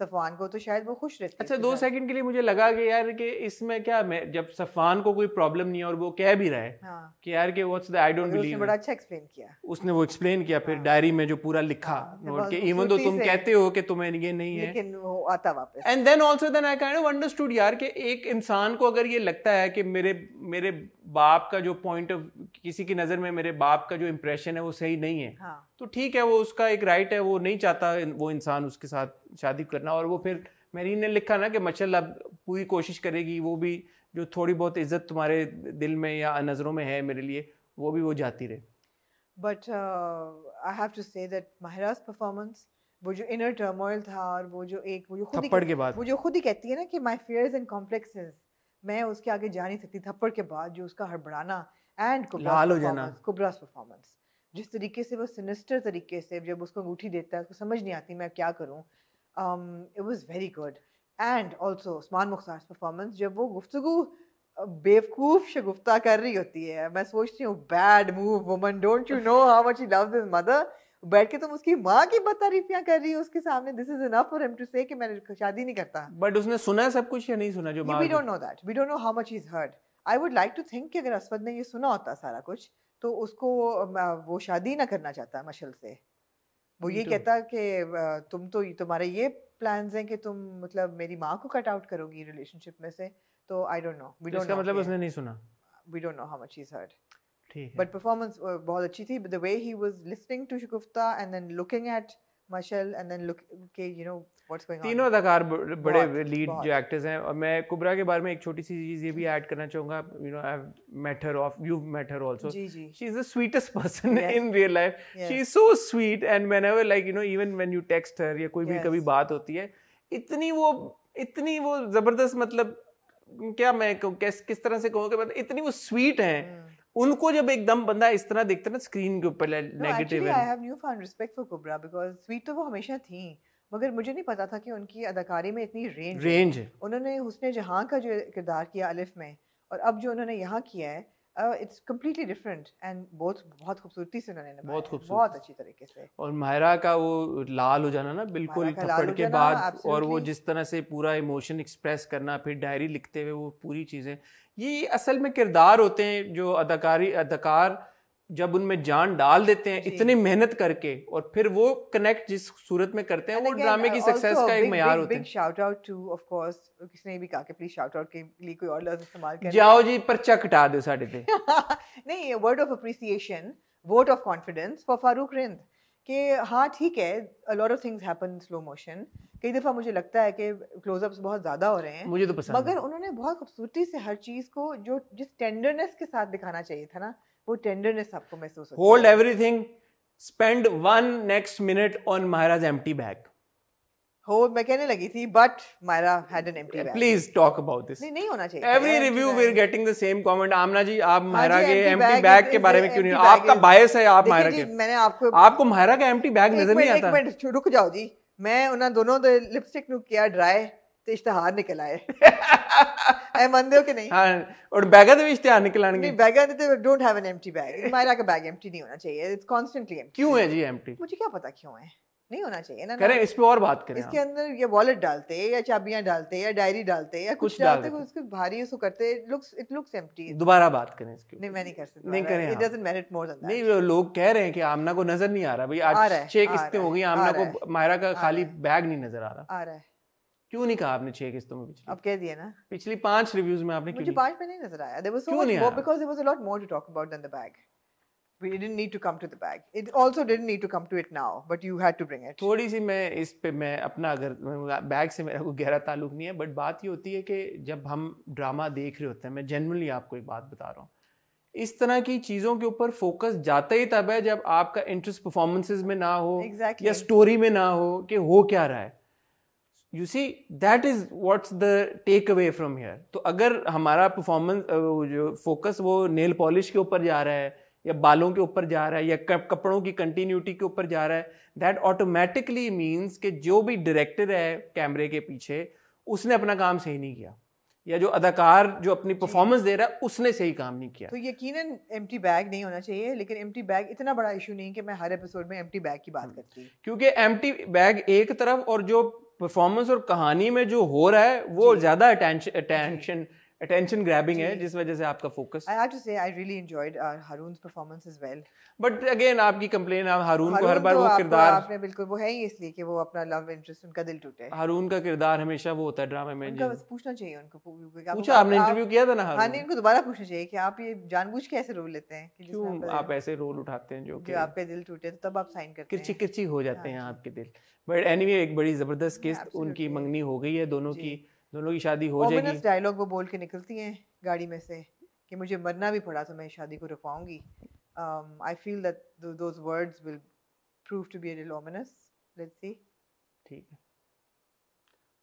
सफवान को, तो शायद वो खुश रहती। अच्छा, 2 सेकंड के लिए मुझे लगा कि यार कि इसमें क्या, जब सफवान को कोई प्रॉब्लम नहीं है और वो कह भी रहा है कि यार कि what's the I don't believe, उसने बड़ा अच्छा एक्सप्लेन किया। उसने वो एक्सप्लेन किया फिर डायरी में जो पूरा लिखा नोट के, इवन तो तुम कहते हो कि तुम्हें ये नहीं है, लेकिन वो आता वापस। And then also then I kind of understood यार कि एक इंसान को अगर ये लगता है कि मेरे बाप का जो पॉइंट ऑफ, किसी की नजर में मेरे बाप का जो इंप्रेशन है वो सही नहीं है, तो ठीक है, वो उसका एक राइट है, वो नहीं चाहता वो इंसान उसके साथ शादी करना। और वो फिर मेरीन ने लिखा ना कि मशल अब पूरी कोशिश करेगी, वो भी जो थोड़ी बहुत इज्जत तुम्हारे दिल में या नजरों में है मेरे लिए, वो भी वो जाती रहे। But I have to say that Mahira's performance, वो जो इनर टर्मोइल था और वो जो खुद थप्पड़ के बाद, वो जो खुद ही कहती है ना कि माय फियर्स एंड कॉम्प्लेक्सेस, मैं उसके आगे जा नहीं सकती। थप्पड़ के बाद जो उसका हड़बड़ाना एंड कुब्रा's परफॉर्मेंस, जिस तरीके से वो सिनिस्टर तरीके से जब उसको अंगूठी देता है, उसको समझ नहीं आती मैं क्या करूं, it was very good. And also Usman Mukhtar performance, जब वो गुफ्तगू बेवकूफ शगुफ्ता कर रही होती है, मैं सोचती हूँ bad move woman, don't you know how much he loves his mother. बैठ के तुम उसकी माँ की बदतारीफियां कर रही हो उसके सामने। This is enough for him to say कि मैं शादी नहीं करता। बट उसने सुना सब कुछ या नहीं सुना जो we don't know that, we don't know how much he is hurt. I would like to think कि अगर असवद ने ये सुना होता सारा कुछ, तो उसको वो शादी ना करना चाहता मशल से। वो ये कहता कि तुम तो तुम्हारे ये प्लान्स हैं कि तुम मतलब मेरी माँ को कट आउट करोगी रिलेशनशिप में से। तो I don't know, we don't know, मतलब उसने नहीं सुना, we don't know how much he is hurt. ठीक है, बट परफॉर्मेंस बहुत अच्छी थी। The way he was listening to Shagufta and then looking at Mashal and then look के you know what's going on. तीनों अदाकार बड़े लीड जो एक्टर्स हैं। और मैं कुबरा के बारे में एक छोटी सी चीज ये भी ऐड करना चाहूंगा, you know I have met her, you met her also, she is the sweetest person in real life, she is so sweet. And whenever like you know even when you text her या कोई भी कभी बात होती है, इतनी वो इतनी वो जबरदस्त, मतलब क्या मैं किस तरह से कहूँ कि मतलब इतनी वो स्वीट हैं, उनको जब एकदम बंदा इस तरह देखता है ना स्क्रीन के ऊपर नेगेटिव है। I have new found respect for Kubra because sweet तो वो हमेशा थी, मगर मुझे नहीं पता था कि उनकी अदाकारी में इतनी रेंज है। उन्होंने हुस्न जहां का जो किरदार किया अलिफ में, और अब जो उन्होंने यहाँ किया है इट्स कम्प्लीटली डिफरेंट एंड बहुत खूबसूरती से उन्होंने निभाया, बहुत अच्छी तरीके से। और मायरा का वो लाल हो जाना ना बिल्कुल थप्पड़ के बाद, और वो जिस तरह से पूरा इमोशन एक्सप्रेस करना, फिर डायरी लिखते हुए वो पूरी चीज़ें, ये असल में किरदार होते हैं जो अदाकार जब उनमें जान डाल देते हैं इतनी मेहनत करके, और फिर वो कनेक्ट जिस सूरत में करते हैं, वो ड्रामे की सक्सेस का एक मयार होता है। Big shout out two of course, किसने भी कहा कि प्लीज शाउट आउट के लिए कोई और लफ्ज इस्तेमाल करें, जाओ जी पर्चा कटा दो साढ़े पे। नहीं, word of appreciation, vote of confidence for Farooq Rind कि हाँ ठीक है, a lot of things happen in slow motion, कई दफ़ा मुझे लगता है कि क्लोजअप्स बहुत ज़्यादा हो रहे हैं, मुझे तो पसंद, मगर उन्होंने बहुत खूबसूरती से हर चीज़ को जो जिस टेंडरनेस के साथ दिखाना चाहिए था ना, वो टेंडरनेस आपको महसूस होती है। Hold everything, spend 1 next minute on Myra's empty bag. मैं कहने लगी थी, but Myra had an empty bag. Please talk about this. नहीं होना चाहिए। Every review we're getting the same comment. आमना जी, आप Myra के empty bag के बारे में क्यों नहीं? आपका बायस है आप Myra के। मैंने आपको Myra का empty bag नजर नहीं आता? एक मिनट रुक जाओ जी, मैं उन दोनों दे लिपस्टिक नु किया ड्राई ते इश्तहार निकल आए। ऐ मंदे हो कि नहीं? हाँ, और बैगा दे भी इश्तहार निकल आएंगे। नहीं, बैगा they don't have an empty bag. Maira का बैग एम्प्टी नहीं होना चाहिए, इट्स कांस्टेंटली एम्प्टी। क्यों है जी एम्प्टी? मुझे क्या पता क्यों है, नहीं होना चाहिए ना। करें इस पे और बात करें। इसके अंदर ये वॉलेट डालते या चाबियां डालते या डायरी डालते या कुछ डालते, उसके भारी उसको करते, इट लुक्स एम्प्टी। दोबारा बात करें इसके। नहीं, मैं नहीं कर सकती। नहीं करें, it doesn't merit more than that. नहीं, लोग कह रहे हैं कि आमना को नजर नहीं आ रहा भाई, आज 6 किस्तें हो गई, आमना को मायरा का खाली बैग नहीं नजर आ रहा। आ रहा है। क्यों नहीं कहा आपने 6 किस्तों में? पिछली अब कह दिया ना, पिछली 5 रिव्यूज में आपने क्यों? मुझे 5 में नहीं नजर आया। There was so much more because there was a lot more to talk about than the bag. We didn't need to come to the bag. It also didn't need to come to it now, but you had to bring it. थोड़ी सी मैं इस पे मैं अपना, अगर bag से मेरा कोई गहरा ताल्लुक नहीं है, बट बात ये होती है कि जब हम ड्रामा देख रहे होते हैं, मैं जेन्युइनली आपको एक बात बता रहा हूँ, इस तरह की चीज़ों के ऊपर फोकस जाता ही तब है जब आपका इंटरेस्ट परफॉर्मेंसेस में ना हो, या स्टोरी में ना हो कि हो क्या रहा है। You see, that is what's the takeaway from here. तो अगर हमारा परफॉर्मेंस जो फोकस वो नेल पॉलिश के ऊपर जा रहा है, या बालों के ऊपर जा रहा है, या कपड़ों की कंटिन्यूटी के ऊपर जा रहा है, that automatically means कि जो भी डायरेक्टर है कैमरे के पीछे, उसने अपना काम सही नहीं किया, या जो अदाकार जो अपनी परफॉर्मेंस दे रहा है उसने सही काम नहीं किया। तो यकीनन एम्प्टी बैग नहीं होना चाहिए, लेकिन एम्प्टी बैग इतना बड़ा इशू नहीं कि मैं हर एपिसोड में एम्प्टी बैग की बात करती, क्योंकि एम्प्टी बैग एक तरफ, और जो परफॉर्मेंस और कहानी में जो हो रहा है वो ज्यादा अटेंशन ग्रैबिंग है, जिस वजह से आपका focus. I have to say I really enjoyed Haroon's performance as well. But again आपकी कंप्लेन, आप हारून को हर बार वो किरदार, आपने बिल्कुल, वो है ही इसलिए कि वो अपना लव इंटरेस्ट, उनका दिल टूटे। हारून का किरदार हमेशा वो होता है ड्रामे में। उनका बस पूछना चाहिए उनको, पूछा आपने, इंटरव्यू किया था ना हारून? हाँ, नहीं, उनको दोबारा पूछना चाहिए कि आप ये जानबूझ के ऐसे रोल लेते हैं, क्यों आप ऐसे रोल उठाते हैं जो आपका दिल टूटे तो तब आप साइन करते हैं, किरची किरची हो जाते हैं आपके दिल। बट एनीवे, एक बड़ी जबरदस्त किस्त, उनकी मंगनी हो गई है, दोनों की शादी हो जाएगी। ओमिनस डायलॉग वो बोल के निकलती हैं गाड़ी में से कि मुझे मरना भी पड़ा तो मैं शादी को रुकवाऊंगी। I feel that those words will prove to be a little ominous. Let's see. ठीक है,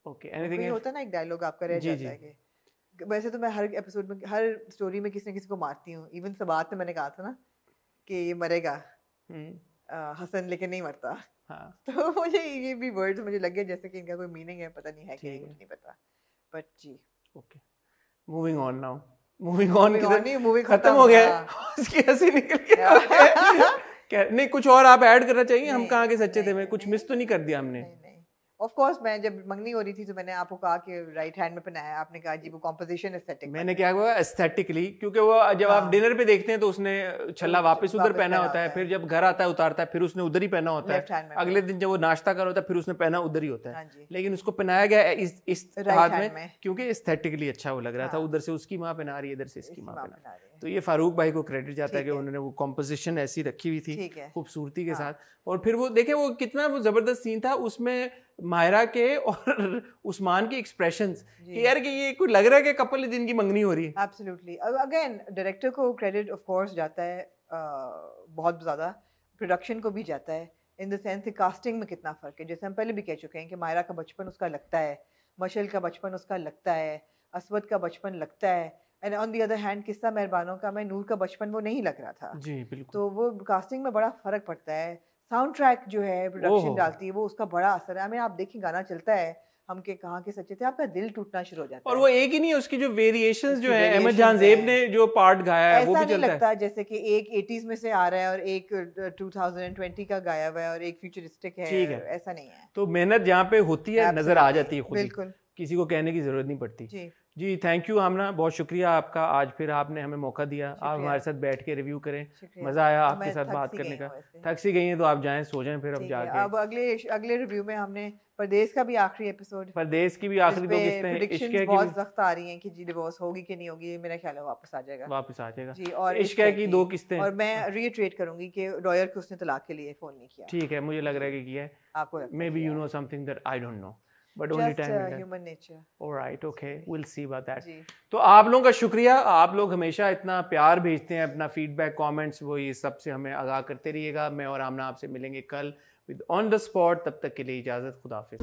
okay. Anything else? होता है ना एक डायलॉग आपका रह जाता है कि वैसे तो मैं हर एपिसोड में, हर स्टोरी में किसी न किसी को मारती हूँ। इवन सबात में मैंने कहा था ना कि ये मरेगा हसन, लेकिन नहीं मरता। हाँ। तो मुझे ये भी वर्ड्स मुझे लगे जैसे कि इनका कोई मीनिंग है, पता नहीं है कि नहीं पता, बट जी okay. Moving on now, moving on खत्म हो गया, उसकी हंसी निकल गया। नहीं, कुछ और आप ऐड करना चाहिए? हम कहाँ के सच्चे थे, मैं कुछ मिस तो नहीं कर दिया हमने? ऑफ कोर्स, मैं जब मंगनी हो रही थी तो मैंने आपको कहा कि राइट हैंड में पहनाया, आपने कहा जी वो कॉम्पोजिशन एस्थेटिक। मैंने क्या कहा एस्थेटिकली, क्योंकि वो जब आप डिनर पे देखते हैं तो उसने छल्ला वापस उधर पहना होता है, फिर जब घर आता है उतारता है फिर उसने उधर ही पहना होता है, अगले दिन जब वो नाश्ता कर होता है फिर उसने पहना उधर ही होता है, लेकिन उसको पहनाया गया इस हाथ में क्योंकि एस्थेटिकली अच्छा वो लग रहा था। उधर से उसकी माँ पहना रही है, इधर से इसकी माँ पहना रही है, तो ये फारूक भाई को क्रेडिट जाता है कि उन्होंने वो कॉम्पोजिशन ऐसी रखी हुई थी खूबसूरती के साथ। और फिर वो देखे वो कितना वो जबरदस्त सीन था, उसमें मायरा के और उस्मान के एक्सप्रेशंस कि यार कि ये कोई लग रहा है कि कपल दिन की मंगनी हो रही है। एब्सोल्युटली, अगेन डायरेक्टर को क्रेडिट ऑफ कोर्स जाता है, बहुत ज़्यादा प्रोडक्शन को भी जाता है, इन द सेंस कास्टिंग में कितना फ़र्क है। जैसे हम पहले भी कह चुके हैं कि मायरा का बचपन उसका लगता है, मशल का बचपन उसका लगता है, असवद का बचपन लगता है, and on the other hand किस्सा मेहरबानों का मैं नूर का बचपन वो नहीं लग रहा था जी बिल्कुल। तो वो कास्टिंग में बड़ा फर्क पड़ता है। साउंड ट्रैक जो है प्रोडक्शन डालती है वो उसका बड़ा असर है। आप देखें गाना चलता है हम के कहाँ के सच्चे थे, आपका दिल टूटना शुरू हो जाता है। और वो एक ही नहीं है, उसकी जो वेरिएशंस जो है, अहमद जान ज़ेब ने जो पार्ट गाया है वो भी चलता है। लगता है जैसे कि एक 80s में से आ रहा है और एक 2020 का गाया हुआ है और एक फ्यूचरिस्टिक है, ऐसा नहीं है। तो मेहनत जहाँ पे होती है नजर आ जाती है खुद ही, बिल्कुल, किसी को कहने की जरूरत नहीं पड़ती। जी थैंक यू आमना, बहुत शुक्रिया आपका, आज फिर आपने हमें मौका दिया, आप हमारे साथ बैठ के रिव्यू करें, मजा आया आपके साथ बात करने का। थक सी गई हैं तो आप जाएं सो जाएं फिर अब जाके। अब अगले रिव्यू में हमने परदेश का भी आखिरी एपिसोड, परदेश की भी आखिरी 2 किस्तें, इश्क की बहुत सख्त आ रही हैं कि जी डिवोर्स होगी कि नहीं होगी, मेरा ख्याल है वापस आ जाएगा जी। और इश्क की 2 किस्तें, और मैं रिट्रेट करूंगी कि लॉयर को उसने तलाक के लिए फोन नहीं किया। ठीक है, मुझे लग रहा है कि किया है, आपको may be you know something that I don't no, but only time will tell. Human nature. All right, okay, we'll see about that. तो आप लोगों का शुक्रिया, आप लोग हमेशा इतना प्यार भेजते हैं, अपना फीडबैक, कमेंट्स, वो ये सब से हमें आगाह करते रहिएगा। मैं और आमना आपसे मिलेंगे कल विद ऑन द स्पॉट, तब तक के लिए इजाज़त, खुदा हाफिज़।